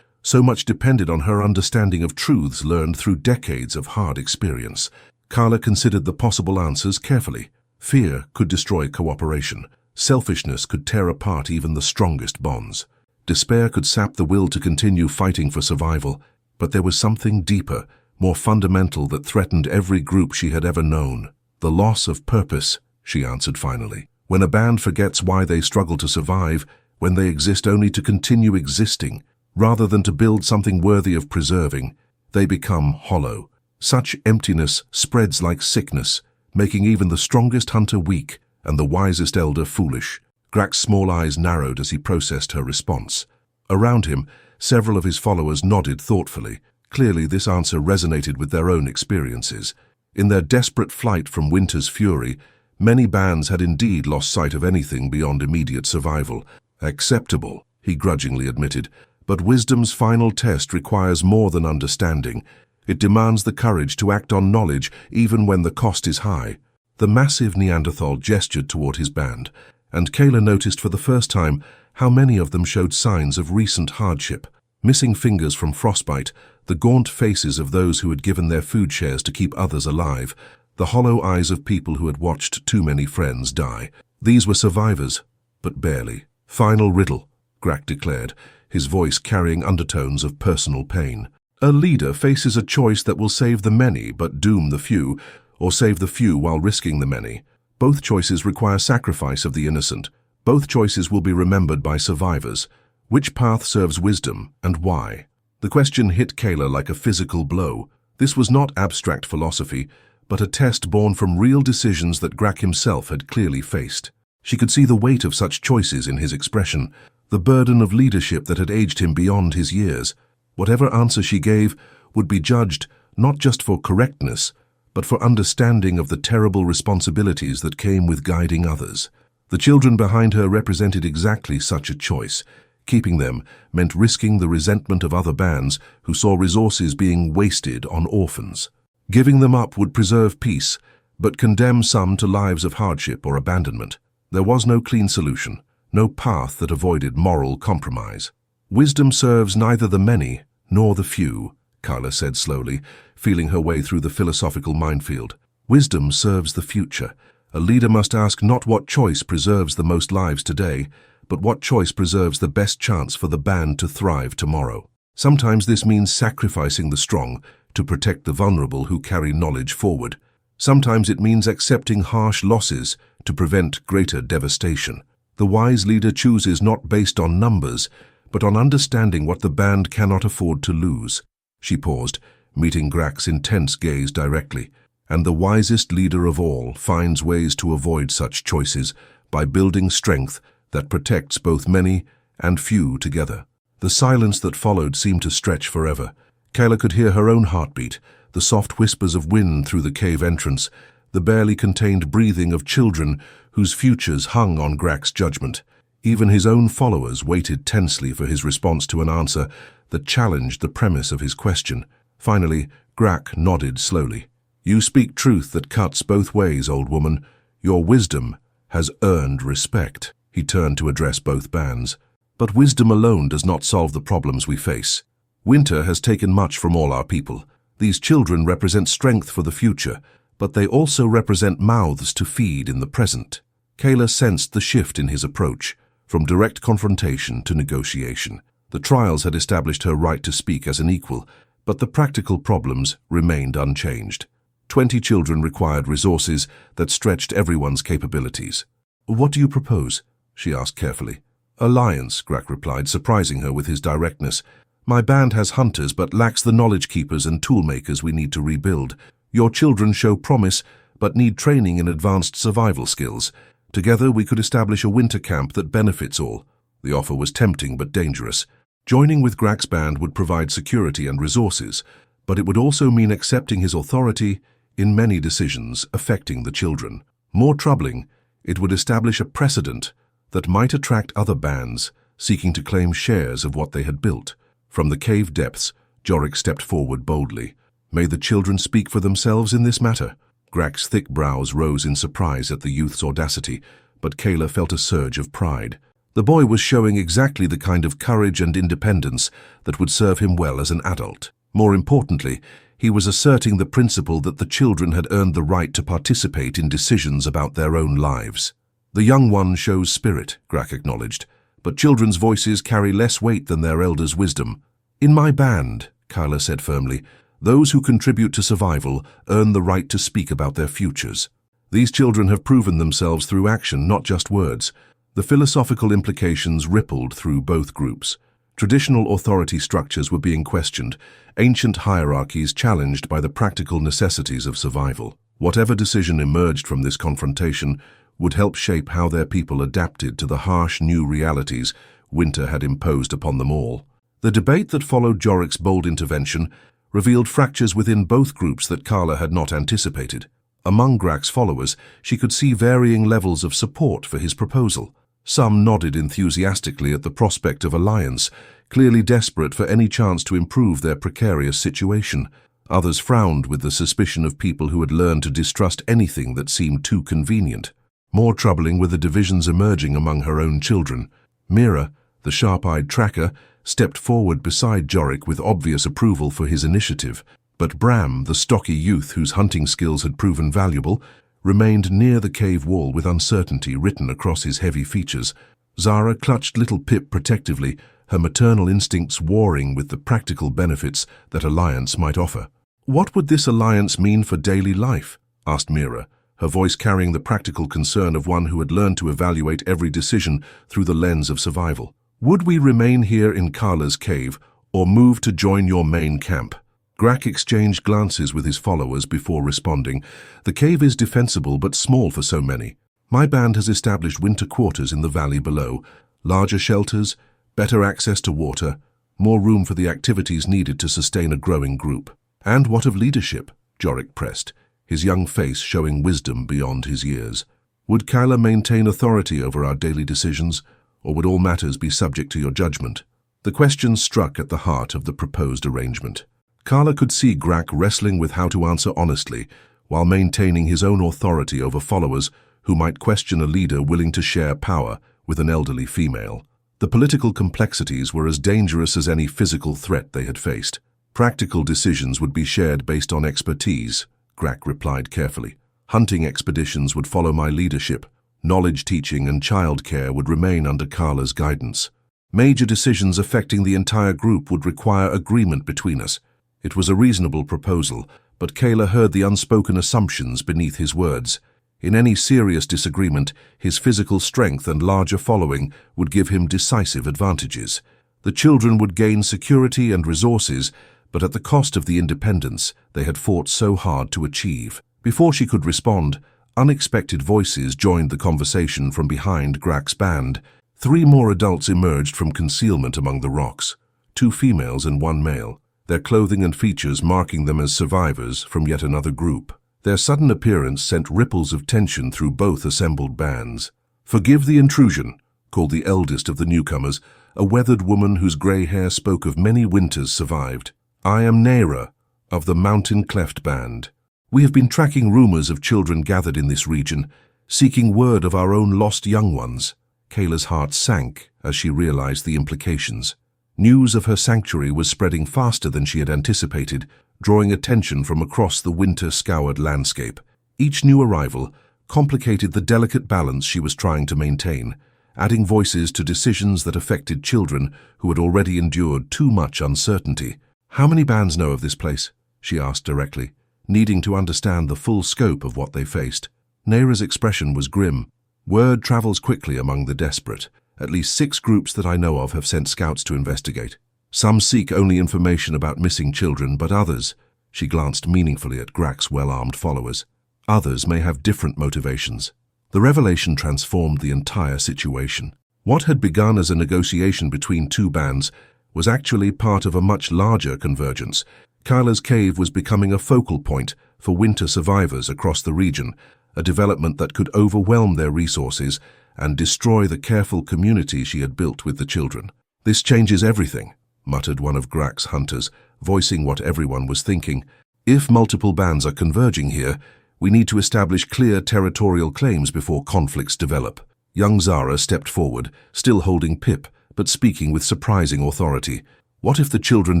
So much depended on her understanding of truths learned through decades of hard experience. Carla considered the possible answers carefully. Fear could destroy cooperation. Selfishness could tear apart even the strongest bonds. Despair could sap the will to continue fighting for survival. But there was something deeper, more fundamental, that threatened every group she had ever known. The loss of purpose, she answered finally. When a band forgets why they struggle to survive, when they exist only to continue existing, rather than to build something worthy of preserving, they become hollow. Such emptiness spreads like sickness, making even the strongest hunter weak and the wisest elder foolish. Grak's small eyes narrowed as he processed her response. Around him, several of his followers nodded thoughtfully. Clearly, this answer resonated with their own experiences. In their desperate flight from winter's fury, many bands had indeed lost sight of anything beyond immediate survival. Acceptable, he grudgingly admitted, but wisdom's final test requires more than understanding. It demands the courage to act on knowledge even when the cost is high. The massive Neanderthal gestured toward his band, and Kayla noticed for the first time how many of them showed signs of recent hardship. Missing fingers from frostbite, the gaunt faces of those who had given their food shares to keep others alive, the hollow eyes of people who had watched too many friends die. These were survivors, but barely. Final riddle, Grak declared, his voice carrying undertones of personal pain. A leader faces a choice that will save the many but doom the few, or save the few while risking the many. Both choices require sacrifice of the innocent. Both choices will be remembered by survivors. Which path serves wisdom, and why? The question hit Kayla like a physical blow. This was not abstract philosophy, but a test born from real decisions that Grak himself had clearly faced. She could see the weight of such choices in his expression, the burden of leadership that had aged him beyond his years. Whatever answer she gave would be judged not just for correctness, but for understanding of the terrible responsibilities that came with guiding others. The children behind her represented exactly such a choice. Keeping them meant risking the resentment of other bands who saw resources being wasted on orphans. Giving them up would preserve peace, but condemn some to lives of hardship or abandonment. There was no clean solution, no path that avoided moral compromise. Wisdom serves neither the many nor the few, Carla said slowly, feeling her way through the philosophical minefield. Wisdom serves the future. A leader must ask not what choice preserves the most lives today, but what choice preserves the best chance for the band to thrive tomorrow. Sometimes this means sacrificing the strong to protect the vulnerable who carry knowledge forward. Sometimes it means accepting harsh losses to prevent greater devastation. The wise leader chooses not based on numbers, but on understanding what the band cannot afford to lose. She paused, meeting Grak's intense gaze directly. And the wisest leader of all finds ways to avoid such choices by building strength that protects both many and few together. The silence that followed seemed to stretch forever. Kayla could hear her own heartbeat, the soft whispers of wind through the cave entrance, the barely contained breathing of children whose futures hung on Grak's judgment. Even his own followers waited tensely for his response to an answer that challenged the premise of his question. Finally, Grak nodded slowly. "You speak truth that cuts both ways, old woman. Your wisdom has earned respect." He turned to address both bands. But wisdom alone does not solve the problems we face. Winter has taken much from all our people. These children represent strength for the future, but they also represent mouths to feed in the present. Kayla sensed the shift in his approach, from direct confrontation to negotiation. The trials had established her right to speak as an equal, but the practical problems remained unchanged. 20 children required resources that stretched everyone's capabilities. "What do you propose?" she asked carefully. "Alliance," Grak replied, surprising her with his directness. "My band has hunters but lacks the knowledge keepers and toolmakers we need to rebuild. Your children show promise but need training in advanced survival skills. Together we could establish a winter camp that benefits all." The offer was tempting but dangerous. Joining with Grak's band would provide security and resources, but it would also mean accepting his authority in many decisions affecting the children. More troubling, it would establish a precedent that might attract other bands seeking to claim shares of what they had built. From the cave depths, Jorik stepped forward boldly. May the children speak for themselves in this matter. Grak's thick brows rose in surprise at the youth's audacity, but Kayla felt a surge of pride. The boy was showing exactly the kind of courage and independence that would serve him well as an adult. More importantly, he was asserting the principle that the children had earned the right to participate in decisions about their own lives. The young one shows spirit, Grak acknowledged, but children's voices carry less weight than their elders' wisdom. In my band, Kyla said firmly, those who contribute to survival earn the right to speak about their futures. These children have proven themselves through action, not just words. The philosophical implications rippled through both groups. Traditional authority structures were being questioned, ancient hierarchies challenged by the practical necessities of survival. Whatever decision emerged from this confrontation would help shape how their people adapted to the harsh new realities winter had imposed upon them all. The debate that followed Jorik's bold intervention revealed fractures within both groups that Carla had not anticipated. Among Grak's followers, she could see varying levels of support for his proposal. Some nodded enthusiastically at the prospect of alliance, clearly desperate for any chance to improve their precarious situation. Others frowned with the suspicion of people who had learned to distrust anything that seemed too convenient. More troubling were the divisions emerging among her own children. Mira, the sharp-eyed tracker, stepped forward beside Jorik with obvious approval for his initiative, but Bram, the stocky youth whose hunting skills had proven valuable, remained near the cave wall with uncertainty written across his heavy features. Zara clutched little Pip protectively, her maternal instincts warring with the practical benefits that alliance might offer. "What would this alliance mean for daily life?" asked Mira, her voice carrying the practical concern of one who had learned to evaluate every decision through the lens of survival. "Would we remain here in Carla's cave or move to join your main camp?" Grak exchanged glances with his followers before responding. "The cave is defensible but small for so many. My band has established winter quarters in the valley below, larger shelters, better access to water, more room for the activities needed to sustain a growing group." "And what of leadership?" Jorik pressed, his young face showing wisdom beyond his years. "Would Kyla maintain authority over our daily decisions, or would all matters be subject to your judgment?" The question struck at the heart of the proposed arrangement. Carla could see Grak wrestling with how to answer honestly, while maintaining his own authority over followers who might question a leader willing to share power with an elderly female. The political complexities were as dangerous as any physical threat they had faced. "Practical decisions would be shared based on expertise," Grak replied carefully. "Hunting expeditions would follow my leadership. Knowledge teaching and childcare would remain under Carla's guidance. Major decisions affecting the entire group would require agreement between us." It was a reasonable proposal, but Kayla heard the unspoken assumptions beneath his words. In any serious disagreement, his physical strength and larger following would give him decisive advantages. The children would gain security and resources, but at the cost of the independence they had fought so hard to achieve. Before she could respond, unexpected voices joined the conversation from behind Grak's band. 3 more adults emerged from concealment among the rocks, 2 females and 1 male, their clothing and features marking them as survivors from yet another group. Their sudden appearance sent ripples of tension through both assembled bands. "Forgive the intrusion," called the eldest of the newcomers, a weathered woman whose grey hair spoke of many winters survived. "I am Nera, of the Mountain Cleft Band. We have been tracking rumors of children gathered in this region, seeking word of our own lost young ones." Kayla's heart sank as she realized the implications. News of her sanctuary was spreading faster than she had anticipated, drawing attention from across the winter-scoured landscape. Each new arrival complicated the delicate balance she was trying to maintain, adding voices to decisions that affected children who had already endured too much uncertainty. "How many bands know of this place?" she asked directly, needing to understand the full scope of what they faced. Nera's expression was grim. "Word travels quickly among the desperate. At least 6 groups that I know of have sent scouts to investigate. Some seek only information about missing children, but others," she glanced meaningfully at Grak's well-armed followers, "others may have different motivations." The revelation transformed the entire situation. What had begun as a negotiation between 2 bands was actually part of a much larger convergence. Kyla's cave was becoming a focal point for winter survivors across the region, a development that could overwhelm their resources and destroy the careful community she had built with the children. "This changes everything," muttered one of Grak's hunters, voicing what everyone was thinking. If multiple bands are converging here, we need to establish clear territorial claims before conflicts develop. Young Zara stepped forward, still holding Pip, but speaking with surprising authority. What if the children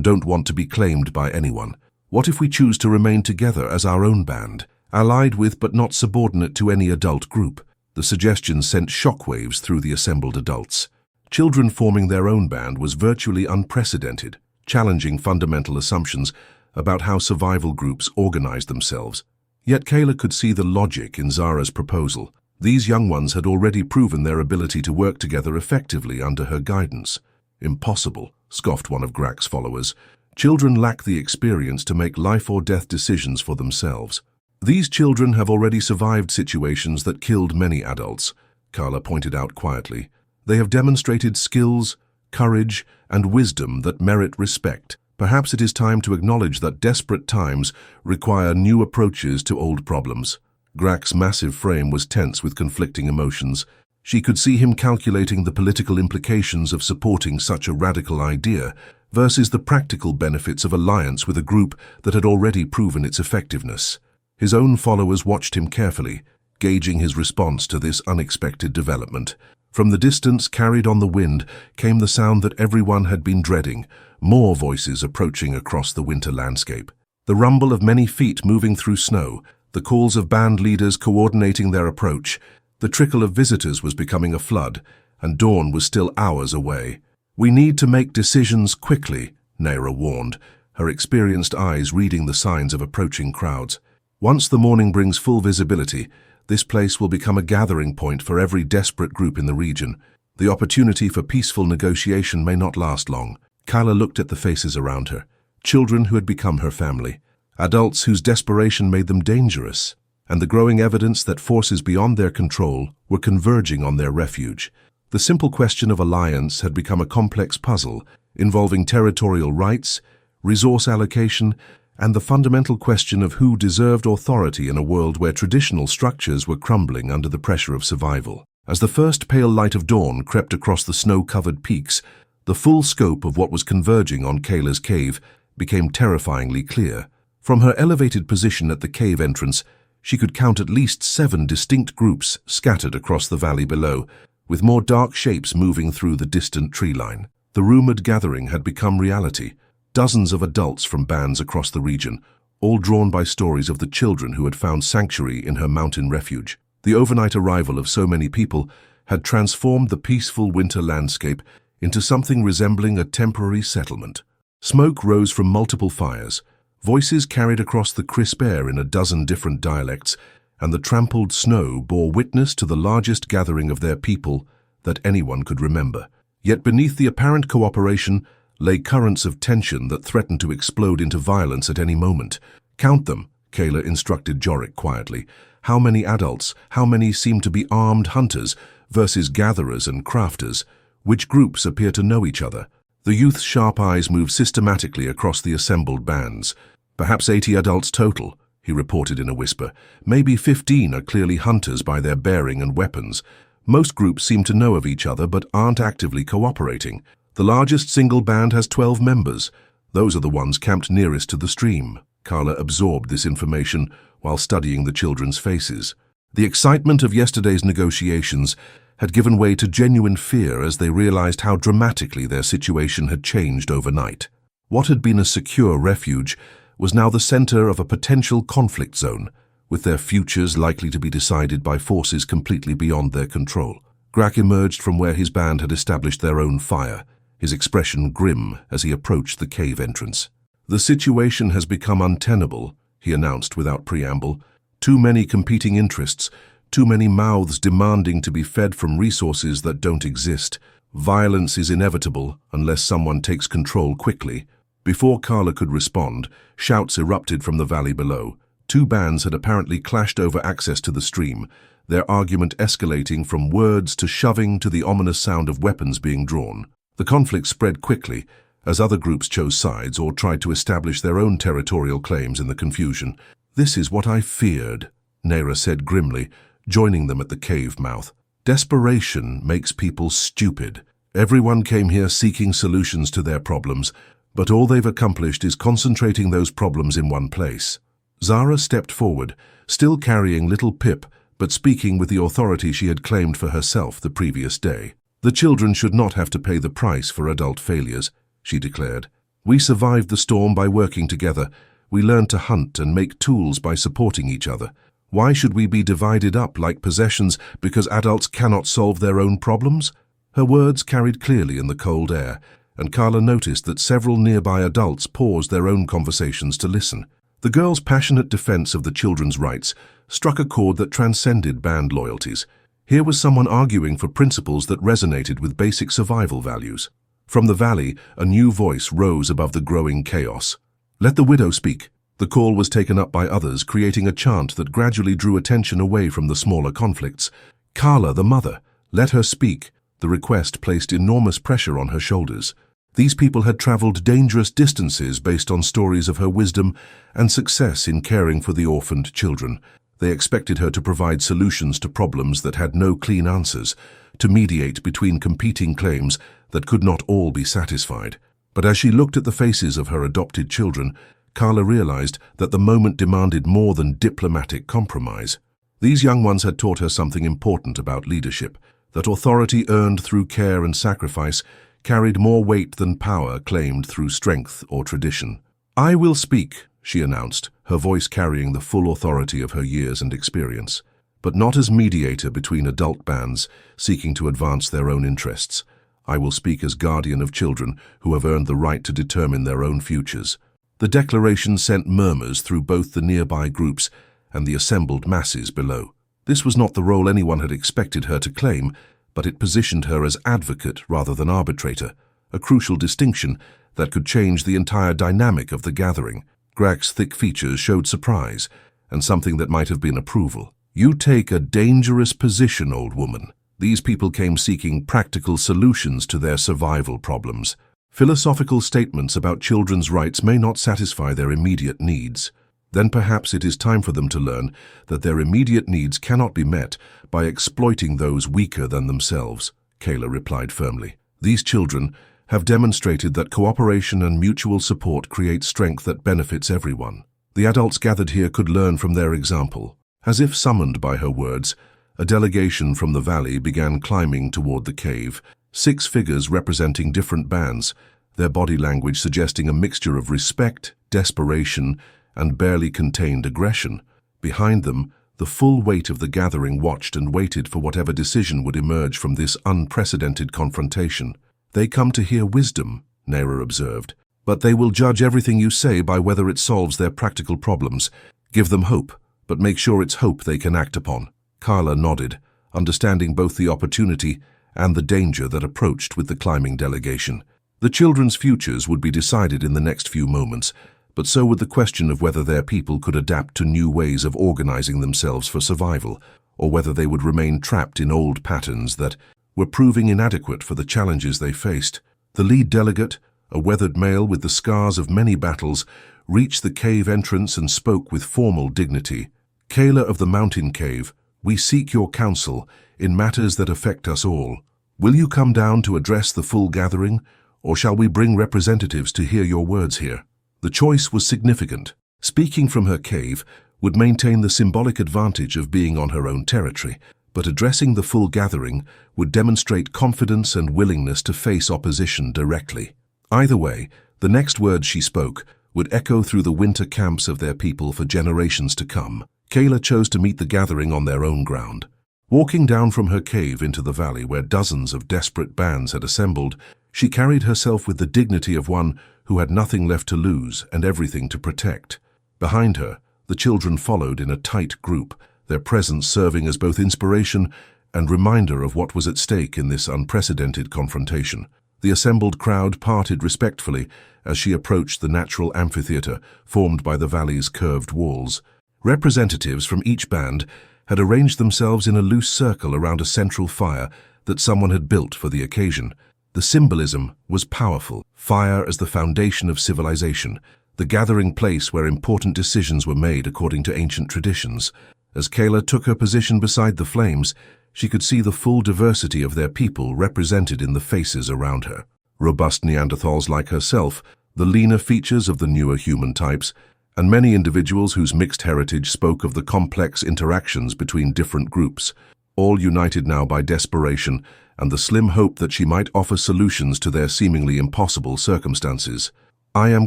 don't want to be claimed by anyone? What if we choose to remain together as our own band, allied with but not subordinate to any adult group? The suggestion sent shockwaves through the assembled adults. Children forming their own band was virtually unprecedented, challenging fundamental assumptions about how survival groups organize themselves. Yet Kayla could see the logic in Zara's proposal. These young ones had already proven their ability to work together effectively under her guidance. Impossible, scoffed one of Grak's followers. Children lack the experience to make life-or-death decisions for themselves. These children have already survived situations that killed many adults, Carla pointed out quietly. They have demonstrated skills, courage, and wisdom that merit respect. Perhaps it is time to acknowledge that desperate times require new approaches to old problems. Grak's massive frame was tense with conflicting emotions. She could see him calculating the political implications of supporting such a radical idea versus the practical benefits of alliance with a group that had already proven its effectiveness. His own followers watched him carefully, gauging his response to this unexpected development. From the distance, carried on the wind, came the sound that everyone had been dreading, more voices approaching across the winter landscape. The rumble of many feet moving through snow, the calls of band leaders coordinating their approach. The trickle of visitors was becoming a flood, and dawn was still hours away. "We need to make decisions quickly," Naira warned, her experienced eyes reading the signs of approaching crowds. "Once the morning brings full visibility, this place will become a gathering point for every desperate group in the region. The opportunity for peaceful negotiation may not last long." Kyla looked at the faces around her, children who had become her family, adults whose desperation made them dangerous, and the growing evidence that forces beyond their control were converging on their refuge. The simple question of alliance had become a complex puzzle involving territorial rights, resource allocation, and the fundamental question of who deserved authority in a world where traditional structures were crumbling under the pressure of survival. As the first pale light of dawn crept across the snow-covered peaks, the full scope of what was converging on Kayla's cave became terrifyingly clear. From her elevated position at the cave entrance, she could count at least 7 distinct groups scattered across the valley below, with more dark shapes moving through the distant tree line. The rumored gathering had become reality. Dozens of adults from bands across the region, all drawn by stories of the children who had found sanctuary in her mountain refuge. The overnight arrival of so many people had transformed the peaceful winter landscape into something resembling a temporary settlement. Smoke rose from multiple fires, voices carried across the crisp air in a dozen different dialects, and the trampled snow bore witness to the largest gathering of their people that anyone could remember. Yet beneath the apparent cooperation lay currents of tension that threatened to explode into violence at any moment. "Count them," Kayla instructed Jorik quietly. "How many adults, how many seem to be armed hunters versus gatherers and crafters? Which groups appear to know each other?" The youth's sharp eyes moved systematically across the assembled bands. "Perhaps 80 adults total," he reported in a whisper. "Maybe 15 are clearly hunters by their bearing and weapons. Most groups seem to know of each other but aren't actively cooperating. The largest single band has 12 members. Those are the ones camped nearest to the stream." Carla absorbed this information while studying the children's faces. The excitement of yesterday's negotiations had given way to genuine fear as they realized how dramatically their situation had changed overnight. What had been a secure refuge was now the center of a potential conflict zone, with their futures likely to be decided by forces completely beyond their control. Grak emerged from where his band had established their own fire, his expression grim as he approached the cave entrance. "The situation has become untenable," he announced without preamble. "Too many competing interests, too many mouths demanding to be fed from resources that don't exist. Violence is inevitable unless someone takes control quickly." Before Carla could respond, shouts erupted from the valley below. 2 bands had apparently clashed over access to the stream, their argument escalating from words to shoving to the ominous sound of weapons being drawn. The conflict spread quickly as other groups chose sides or tried to establish their own territorial claims in the confusion. "This is what I feared," Naira said grimly, joining them at the cave mouth. "Desperation makes people stupid. Everyone came here seeking solutions to their problems, but all they've accomplished is concentrating those problems in one place. Zara stepped forward, still carrying little Pip, but speaking with the authority she had claimed for herself the previous day. "The children should not have to pay the price for adult failures," she declared. "We survived the storm by working together. We learned to hunt and make tools by supporting each other. Why should we be divided up like possessions because adults cannot solve their own problems?" Her words carried clearly in the cold air, and Carla noticed that several nearby adults paused their own conversations to listen. The girl's passionate defense of the children's rights struck a chord that transcended band loyalties. Here was someone arguing for principles that resonated with basic survival values. From the valley, a new voice rose above the growing chaos. "Let the widow speak." The call was taken up by others, creating a chant that gradually drew attention away from the smaller conflicts. "Carla, the mother, let her speak." The request placed enormous pressure on her shoulders. These people had traveled dangerous distances based on stories of her wisdom and success in caring for the orphaned children. They expected her to provide solutions to problems that had no clean answers, to mediate between competing claims that could not all be satisfied. But as she looked at the faces of her adopted children, Carla realized that the moment demanded more than diplomatic compromise. These young ones had taught her something important about leadership, that authority earned through care and sacrifice carried more weight than power claimed through strength or tradition. "I will speak," she announced, her voice carrying the full authority of her years and experience, but not as mediator between adult bands seeking to advance their own interests. "I will speak as guardian of children who have earned the right to determine their own futures." The declaration sent murmurs through both the nearby groups and the assembled masses below. This was not the role anyone had expected her to claim, but it positioned her as advocate rather than arbitrator, a crucial distinction that could change the entire dynamic of the gathering. Grak's thick features showed surprise, and something that might have been approval. "You take a dangerous position, old woman." These people came seeking practical solutions to their survival problems. Philosophical statements about children's rights may not satisfy their immediate needs. Then perhaps it is time for them to learn that their immediate needs cannot be met by exploiting those weaker than themselves, Kayla replied firmly. "These children have demonstrated that cooperation and mutual support create strength that benefits everyone. The adults gathered here could learn from their example." As if summoned by her words, a delegation from the valley began climbing toward the cave, 6 figures representing different bands, their body language suggesting a mixture of respect, desperation, and barely contained aggression. Behind them, the full weight of the gathering watched and waited for whatever decision would emerge from this unprecedented confrontation. "They come to hear wisdom," Nera observed, "but they will judge everything you say by whether it solves their practical problems. Give them hope, but make sure it's hope they can act upon." Carla nodded, understanding both the opportunity and the danger that approached with the climbing delegation. The children's futures would be decided in the next few moments, but so would the question of whether their people could adapt to new ways of organizing themselves for survival, or whether they would remain trapped in old patterns that were proving inadequate for the challenges they faced. The lead delegate, a weathered male with the scars of many battles, reached the cave entrance and spoke with formal dignity. "Kayla of the Mountain Cave, we seek your counsel in matters that affect us all. Will you come down to address the full gathering, or shall we bring representatives to hear your words here?" The choice was significant. Speaking from her cave would maintain the symbolic advantage of being on her own territory, but addressing the full gathering would demonstrate confidence and willingness to face opposition directly. Either way, the next words she spoke would echo through the winter camps of their people for generations to come. Kayla chose to meet the gathering on their own ground. Walking down from her cave into the valley where dozens of desperate bands had assembled, she carried herself with the dignity of one who had nothing left to lose and everything to protect. Behind her, the children followed in a tight group, their presence serving as both inspiration and reminder of what was at stake in this unprecedented confrontation. The assembled crowd parted respectfully as she approached the natural amphitheater formed by the valley's curved walls. Representatives from each band had arranged themselves in a loose circle around a central fire that someone had built for the occasion. The symbolism was powerful. Fire as the foundation of civilization, the gathering place where important decisions were made according to ancient traditions. As Kayla took her position beside the flames, she could see the full diversity of their people represented in the faces around her. Robust Neanderthals like herself, the leaner features of the newer human types, and many individuals whose mixed heritage spoke of the complex interactions between different groups, all united now by desperation and the slim hope that she might offer solutions to their seemingly impossible circumstances. "I am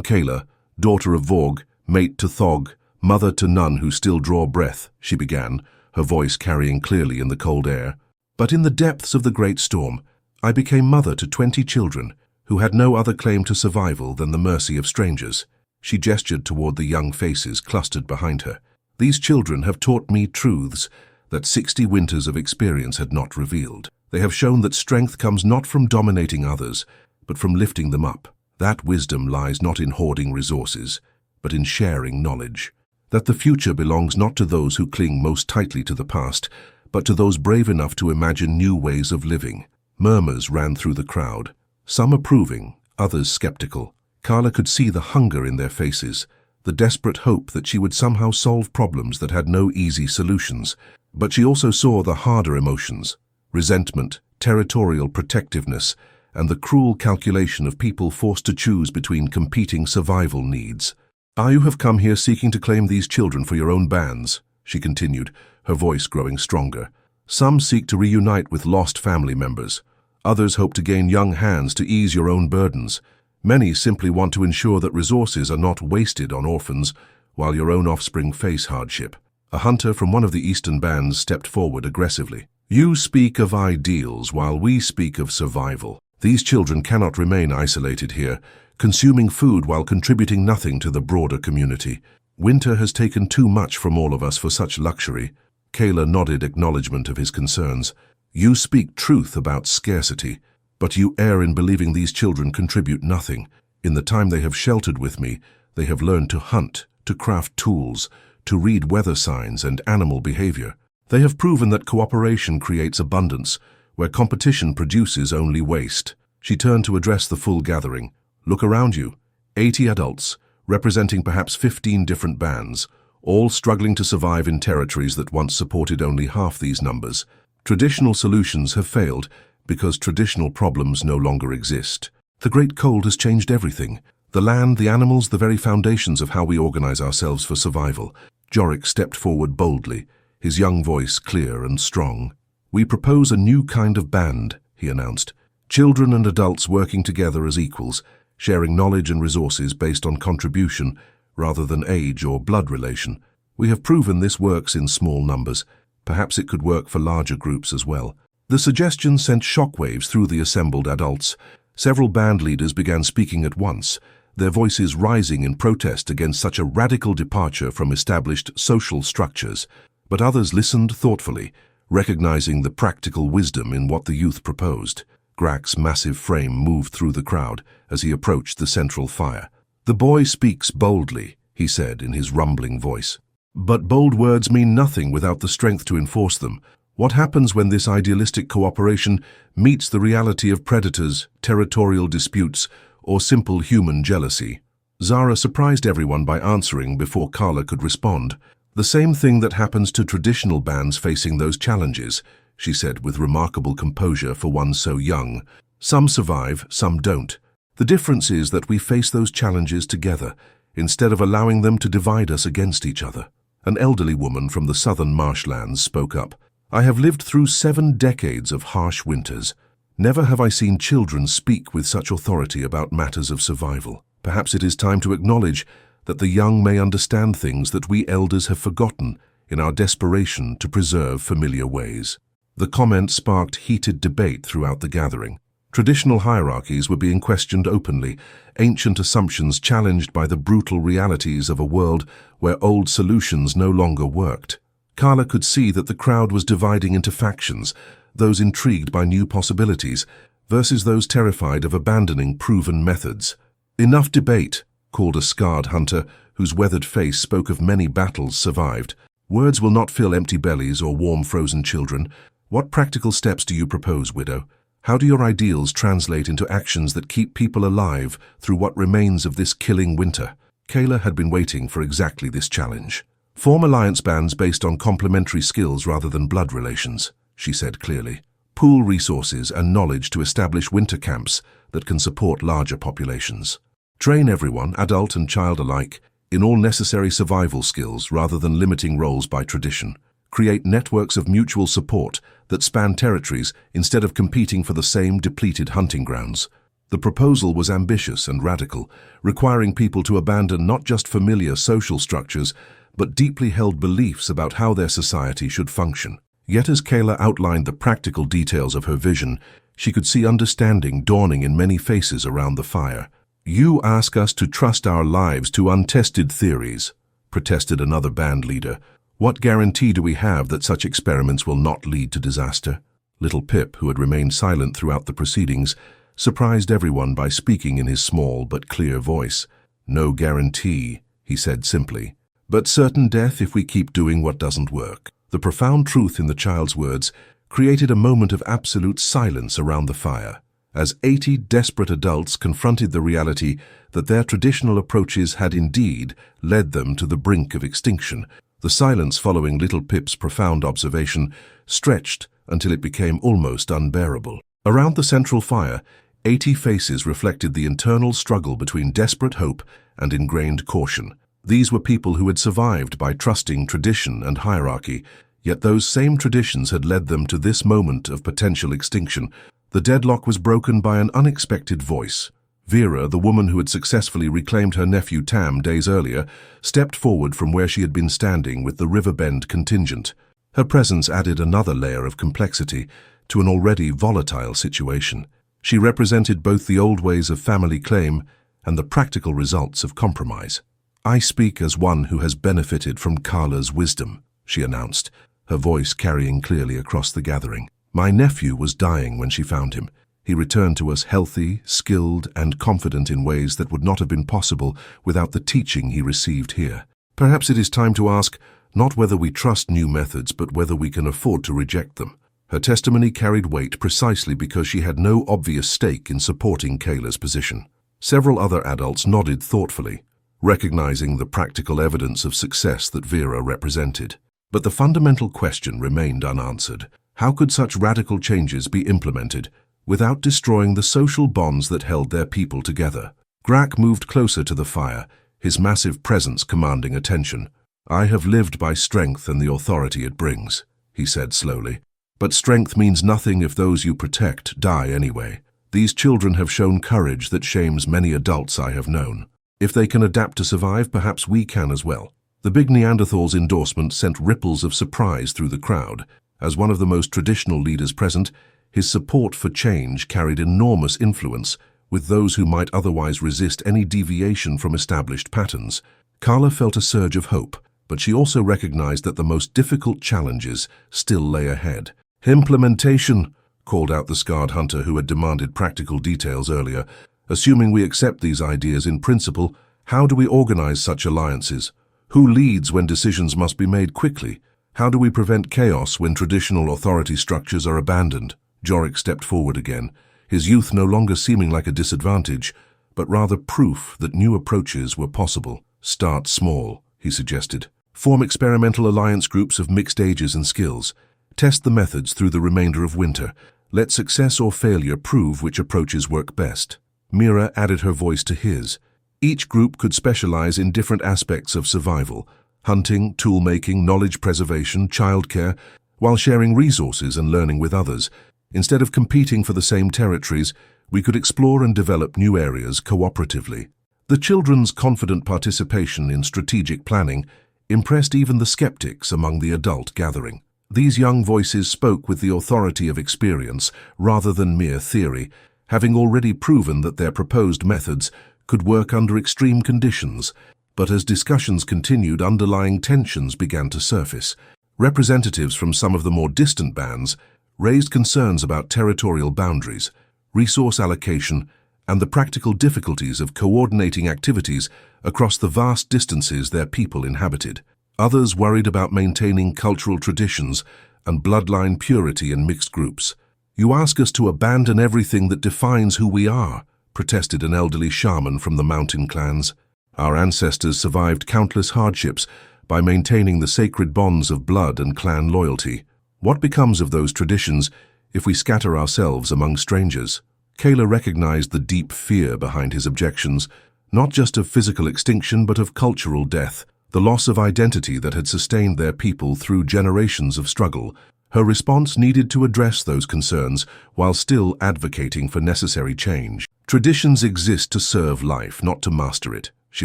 Kayla, daughter of Vorg, mate to Thog, mother to none who still draw breath," she began, her voice carrying clearly in the cold air. "But in the depths of the great storm, I became mother to 20 children who had no other claim to survival than the mercy of strangers." She gestured toward the young faces clustered behind her. "These children have taught me truths that 60 winters of experience had not revealed. They have shown that strength comes not from dominating others, but from lifting them up. That wisdom lies not in hoarding resources, but in sharing knowledge. That the future belongs not to those who cling most tightly to the past, but to those brave enough to imagine new ways of living." Murmurs ran through the crowd, some approving, others skeptical. Carla could see the hunger in their faces, the desperate hope that she would somehow solve problems that had no easy solutions. But she also saw the harder emotions: resentment, territorial protectiveness, and the cruel calculation of people forced to choose between competing survival needs. "You have come here seeking to claim these children for your own bands," she continued, her voice growing stronger. "Some seek to reunite with lost family members. Others hope to gain young hands to ease your own burdens. Many simply want to ensure that resources are not wasted on orphans while your own offspring face hardship." A hunter from one of the eastern bands stepped forward aggressively. "You speak of ideals while we speak of survival. These children cannot remain isolated here, consuming food while contributing nothing to the broader community. Winter has taken too much from all of us for such luxury." Kayla nodded acknowledgement of his concerns. "You speak truth about scarcity, but you err in believing these children contribute nothing. In the time they have sheltered with me, they have learned to hunt, to craft tools, to read weather signs and animal behavior. They have proven that cooperation creates abundance, where competition produces only waste." She turned to address the full gathering. "Look around you. 80 adults, representing perhaps 15 different bands, all struggling to survive in territories that once supported only half these numbers. Traditional solutions have failed because traditional problems no longer exist. The Great Cold has changed everything. The land, the animals, the very foundations of how we organize ourselves for survival." Jorik stepped forward boldly, his young voice clear and strong. "We propose a new kind of band," he announced. "Children and adults working together as equals, sharing knowledge and resources based on contribution rather than age or blood relation. We have proven this works in small numbers. Perhaps it could work for larger groups as well." The suggestion sent shockwaves through the assembled adults. Several band leaders began speaking at once, their voices rising in protest against such a radical departure from established social structures. But others listened thoughtfully, recognizing the practical wisdom in what the youth proposed. Grak's massive frame moved through the crowd as he approached the central fire. "The boy speaks boldly," he said in his rumbling voice. "But bold words mean nothing without the strength to enforce them. What happens when this idealistic cooperation meets the reality of predators, territorial disputes, or simple human jealousy?" Zara surprised everyone by answering before Carla could respond. "The same thing that happens to traditional bands facing those challenges," she said with remarkable composure for one so young. "Some survive, some don't. The difference is that we face those challenges together, instead of allowing them to divide us against each other." An elderly woman from the southern marshlands spoke up. "I have lived through 7 decades of harsh winters. Never have I seen children speak with such authority about matters of survival. Perhaps it is time to acknowledge that the young may understand things that we elders have forgotten in our desperation to preserve familiar ways." The comment sparked heated debate throughout the gathering. Traditional hierarchies were being questioned openly, ancient assumptions challenged by the brutal realities of a world where old solutions no longer worked. Carla could see that the crowd was dividing into factions, those intrigued by new possibilities versus those terrified of abandoning proven methods. "Enough debate," called a scarred hunter whose weathered face spoke of many battles survived. "Words will not fill empty bellies or warm frozen children. What practical steps do you propose, widow? How do your ideals translate into actions that keep people alive through what remains of this killing winter?" Kayla had been waiting for exactly this challenge. "Form alliance bands based on complementary skills rather than blood relations," she said clearly. "Pool resources and knowledge to establish winter camps that can support larger populations." Train everyone, adult and child alike, in all necessary survival skills rather than limiting roles by tradition. Create networks of mutual support that span territories instead of competing for the same depleted hunting grounds. The proposal was ambitious and radical, requiring people to abandon not just familiar social structures, but deeply held beliefs about how their society should function. Yet as Kayla outlined the practical details of her vision, she could see understanding dawning in many faces around the fire. "You ask us to trust our lives to untested theories," protested another band leader. "What guarantee do we have that such experiments will not lead to disaster?" Little Pip, who had remained silent throughout the proceedings, surprised everyone by speaking in his small but clear voice. "No guarantee," he said simply, "but certain death if we keep doing what doesn't work." The profound truth in the child's words created a moment of absolute silence around the fire, as 80 desperate adults confronted the reality that their traditional approaches had indeed led them to the brink of extinction. The silence following Little Pip's profound observation stretched until it became almost unbearable. Around the central fire, 80 faces reflected the internal struggle between desperate hope and ingrained caution. These were people who had survived by trusting tradition and hierarchy, yet those same traditions had led them to this moment of potential extinction. The deadlock was broken by an unexpected voice. Vera, the woman who had successfully reclaimed her nephew Tam days earlier, stepped forward from where she had been standing with the Riverbend contingent. Her presence added another layer of complexity to an already volatile situation. She represented both the old ways of family claim and the practical results of compromise. "I speak as one who has benefited from Carla's wisdom," she announced, her voice carrying clearly across the gathering. "My nephew was dying when she found him. He returned to us healthy, skilled, and confident in ways that would not have been possible without the teaching he received here. Perhaps it is time to ask not whether we trust new methods, but whether we can afford to reject them." Her testimony carried weight precisely because she had no obvious stake in supporting Kayla's position. Several other adults nodded thoughtfully, recognizing the practical evidence of success that Vera represented. But the fundamental question remained unanswered. How could such radical changes be implemented without destroying the social bonds that held their people together? Grak moved closer to the fire, his massive presence commanding attention. "I have lived by strength and the authority it brings," he said slowly. "But strength means nothing if those you protect die anyway. These children have shown courage that shames many adults I have known. If they can adapt to survive, perhaps we can as well." The big Neanderthal's endorsement sent ripples of surprise through the crowd. As one of the most traditional leaders present, his support for change carried enormous influence with those who might otherwise resist any deviation from established patterns. Carla felt a surge of hope, but she also recognized that the most difficult challenges still lay ahead. "Implementation," called out the scarred hunter who had demanded practical details earlier. "Assuming we accept these ideas in principle, how do we organize such alliances? Who leads when decisions must be made quickly? How do we prevent chaos when traditional authority structures are abandoned?" Jorik stepped forward again, his youth no longer seeming like a disadvantage, but rather proof that new approaches were possible. "Start small," he suggested. "Form experimental alliance groups of mixed ages and skills. Test the methods through the remainder of winter. Let success or failure prove which approaches work best." Mira added her voice to his. Each group could specialize in different aspects of survival: hunting, tool-making, knowledge preservation, childcare, while sharing resources and learning with others. Instead of competing for the same territories, we could explore and develop new areas cooperatively. The children's confident participation in strategic planning impressed even the skeptics among the adult gathering. These young voices spoke with the authority of experience rather than mere theory, having already proven that their proposed methods could work under extreme conditions. But as discussions continued, underlying tensions began to surface. Representatives from some of the more distant bands raised concerns about territorial boundaries, resource allocation, and the practical difficulties of coordinating activities across the vast distances their people inhabited. Others worried about maintaining cultural traditions and bloodline purity in mixed groups. "You ask us to abandon everything that defines who we are," protested an elderly shaman from the mountain clans. "Our ancestors survived countless hardships by maintaining the sacred bonds of blood and clan loyalty. What becomes of those traditions if we scatter ourselves among strangers?" Kayla recognized the deep fear behind his objections, not just of physical extinction but of cultural death, the loss of identity that had sustained their people through generations of struggle. Her response needed to address those concerns while still advocating for necessary change. "Traditions exist to serve life, not to master it," she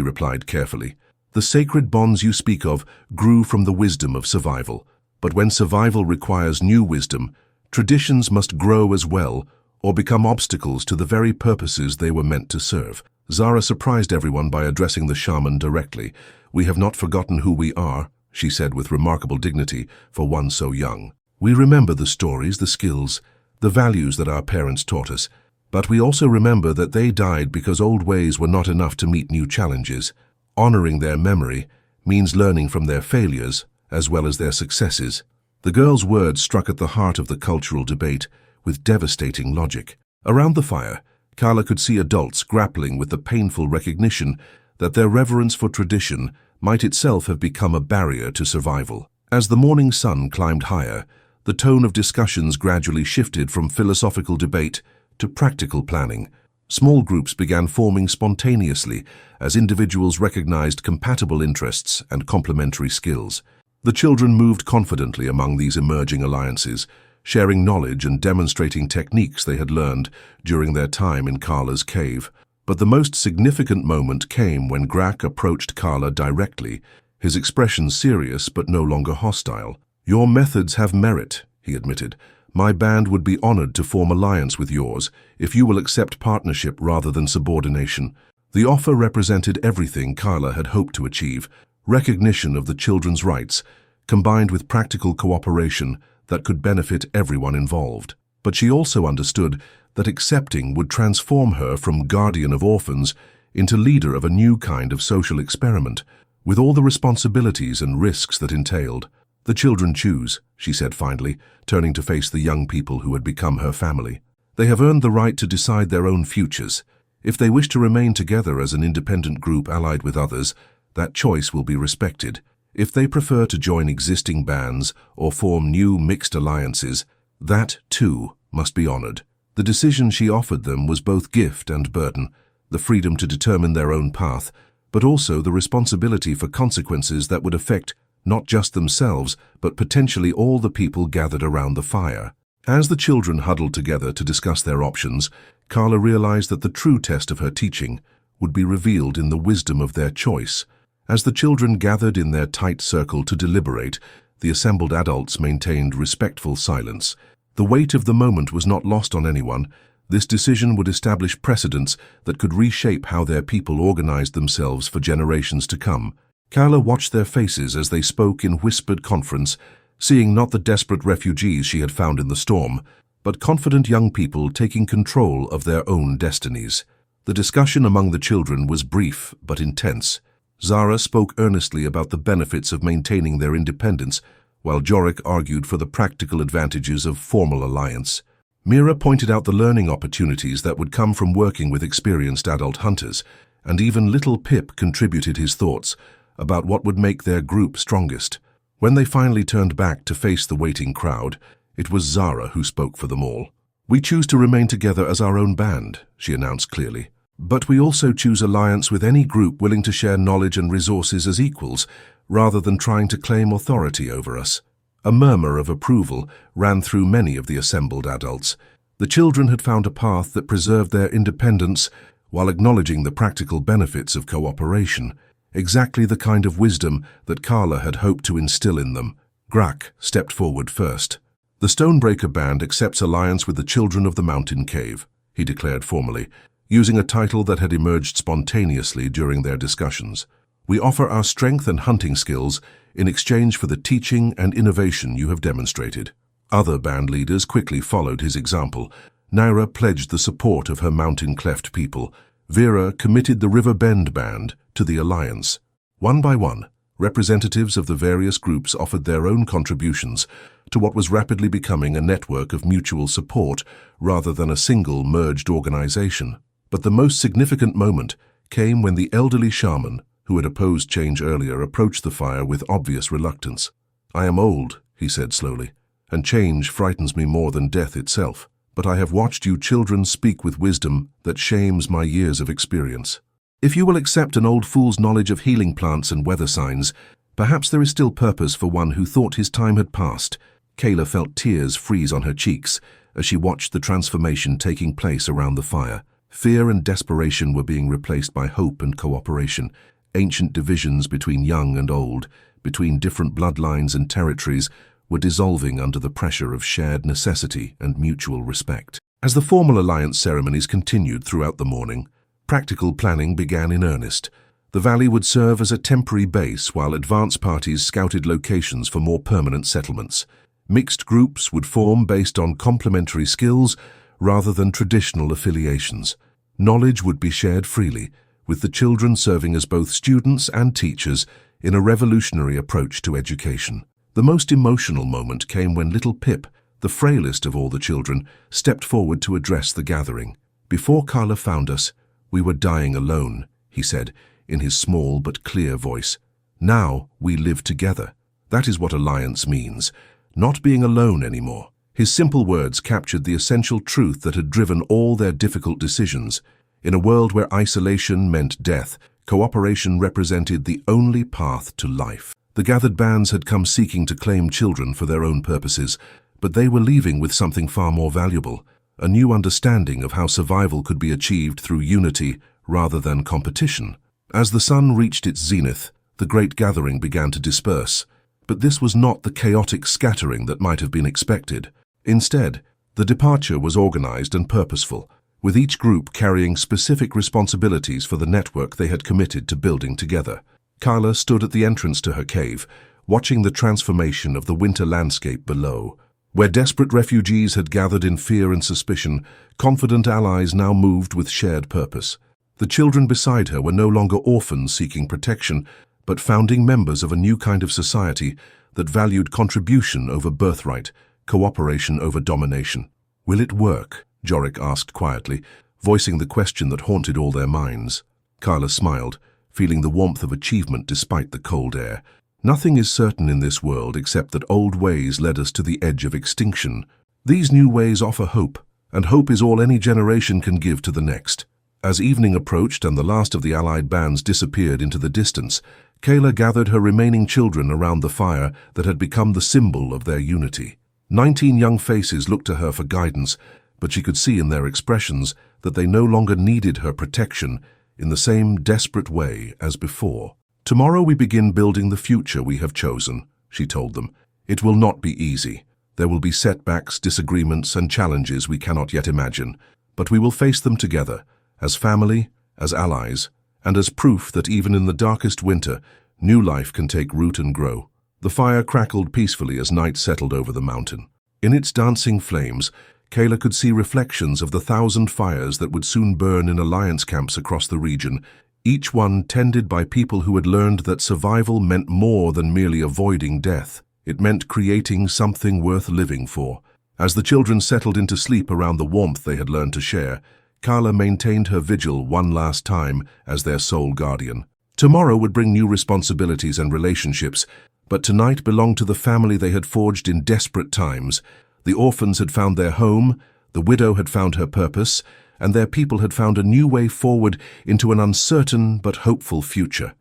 replied carefully. "The sacred bonds you speak of grew from the wisdom of survival. But when survival requires new wisdom, traditions must grow as well or become obstacles to the very purposes they were meant to serve." Zara surprised everyone by addressing the shaman directly. "We have not forgotten who we are," she said with remarkable dignity for one so young. "We remember the stories, the skills, the values that our parents taught us, but we also remember that they died because old ways were not enough to meet new challenges. Honoring their memory means learning from their failures as well as their successes." The girl's words struck at the heart of the cultural debate with devastating logic. Around the fire, Carla could see adults grappling with the painful recognition that their reverence for tradition might itself have become a barrier to survival. As the morning sun climbed higher, the tone of discussions gradually shifted from philosophical debate to practical planning. Small groups began forming spontaneously as individuals recognized compatible interests and complementary skills. The children moved confidently among these emerging alliances, sharing knowledge and demonstrating techniques they had learned during their time in Carla's cave. But the most significant moment came when Grak approached Carla directly, his expression serious but no longer hostile. "Your methods have merit," he admitted. "My band would be honored to form alliance with yours if you will accept partnership rather than subordination." The offer represented everything Carla had hoped to achieve: recognition of the children's rights, combined with practical cooperation that could benefit everyone involved. But she also understood that accepting would transform her from guardian of orphans into leader of a new kind of social experiment, with all the responsibilities and risks that entailed. "The children choose," she said finally, turning to face the young people who had become her family. "They have earned the right to decide their own futures. If they wish to remain together as an independent group allied with others, that choice will be respected. If they prefer to join existing bands or form new mixed alliances, that, too, must be honored." The decision she offered them was both gift and burden, the freedom to determine their own path, but also the responsibility for consequences that would affect not just themselves, but potentially all the people gathered around the fire. As the children huddled together to discuss their options, Carla realized that the true test of her teaching would be revealed in the wisdom of their choice. As the children gathered in their tight circle to deliberate, the assembled adults maintained respectful silence. The weight of the moment was not lost on anyone. This decision would establish precedents that could reshape how their people organized themselves for generations to come. Carla watched their faces as they spoke in whispered conference, seeing not the desperate refugees she had found in the storm, but confident young people taking control of their own destinies. The discussion among the children was brief but intense. Zara spoke earnestly about the benefits of maintaining their independence, while Jorik argued for the practical advantages of formal alliance. Mira pointed out the learning opportunities that would come from working with experienced adult hunters, and even little Pip contributed his thoughts about what would make their group strongest. When they finally turned back to face the waiting crowd, it was Zara who spoke for them all. "We choose to remain together as our own band," she announced clearly. "But we also choose alliance with any group willing to share knowledge and resources as equals, rather than trying to claim authority over us." A murmur of approval ran through many of the assembled adults. The children had found a path that preserved their independence while acknowledging the practical benefits of cooperation, exactly the kind of wisdom that Carla had hoped to instill in them. Grak stepped forward first. "The Stonebreaker Band accepts alliance with the children of the mountain cave," he declared formally, using a title that had emerged spontaneously during their discussions. "We offer our strength and hunting skills in exchange for the teaching and innovation you have demonstrated." Other band leaders quickly followed his example. Naira pledged the support of her mountain cleft people. Vera committed the River Bend Band to the alliance. One by one, representatives of the various groups offered their own contributions to what was rapidly becoming a network of mutual support rather than a single merged organization. But the most significant moment came when the elderly shaman, who had opposed change earlier, approached the fire with obvious reluctance. "I am old," he said slowly, "and change frightens me more than death itself. But I have watched you children speak with wisdom that shames my years of experience. If you will accept an old fool's knowledge of healing plants and weather signs, perhaps there is still purpose for one who thought his time had passed. Kayla felt tears freeze on her cheeks as she watched the transformation taking place around the fire. Fear and desperation were being replaced by hope and cooperation. Ancient divisions between young and old, between different bloodlines and territories, were dissolving under the pressure of shared necessity and mutual respect. As the formal alliance ceremonies continued throughout the morning, practical planning began in earnest. The valley would serve as a temporary base while advance parties scouted locations for more permanent settlements. Mixed groups would form based on complementary skills rather than traditional affiliations. Knowledge would be shared freely, with the children serving as both students and teachers in a revolutionary approach to education. The most emotional moment came when little Pip, the frailest of all the children, stepped forward to address the gathering. "Before Carla found us, we were dying alone," he said, in his small but clear voice. "Now we live together. That is what alliance means, not being alone anymore." His simple words captured the essential truth that had driven all their difficult decisions. In a world where isolation meant death, cooperation represented the only path to life. The gathered bands had come seeking to claim children for their own purposes, but they were leaving with something far more valuable, a new understanding of how survival could be achieved through unity rather than competition. As the sun reached its zenith, the great gathering began to disperse. But this was not the chaotic scattering that might have been expected. Instead, the departure was organized and purposeful, with each group carrying specific responsibilities for the network they had committed to building together. Carla stood at the entrance to her cave, watching the transformation of the winter landscape below. Where desperate refugees had gathered in fear and suspicion, confident allies now moved with shared purpose. The children beside her were no longer orphans seeking protection, but founding members of a new kind of society that valued contribution over birthright, cooperation over domination. "Will it work?" Jorik asked quietly, voicing the question that haunted all their minds. Carla smiled, feeling the warmth of achievement despite the cold air. "Nothing is certain in this world except that old ways led us to the edge of extinction. These new ways offer hope, and hope is all any generation can give to the next." As evening approached and the last of the allied bands disappeared into the distance, Kayla gathered her remaining children around the fire that had become the symbol of their unity. 19 young faces looked to her for guidance, but she could see in their expressions that they no longer needed her protection in the same desperate way as before. "Tomorrow we begin building the future we have chosen," she told them. "It will not be easy. There will be setbacks, disagreements, and challenges we cannot yet imagine, but we will face them together, as family, as allies, and as proof that even in the darkest winter, new life can take root and grow." The fire crackled peacefully as night settled over the mountain. In its dancing flames, Kayla could see reflections of the 1,000 fires that would soon burn in alliance camps across the region, each one tended by people who had learned that survival meant more than merely avoiding death. It meant creating something worth living for. As the children settled into sleep around the warmth they had learned to share, Carla maintained her vigil one last time as their sole guardian. Tomorrow would bring new responsibilities and relationships, but tonight belonged to the family they had forged in desperate times. The orphans had found their home, the widow had found her purpose, and their people had found a new way forward into an uncertain but hopeful future.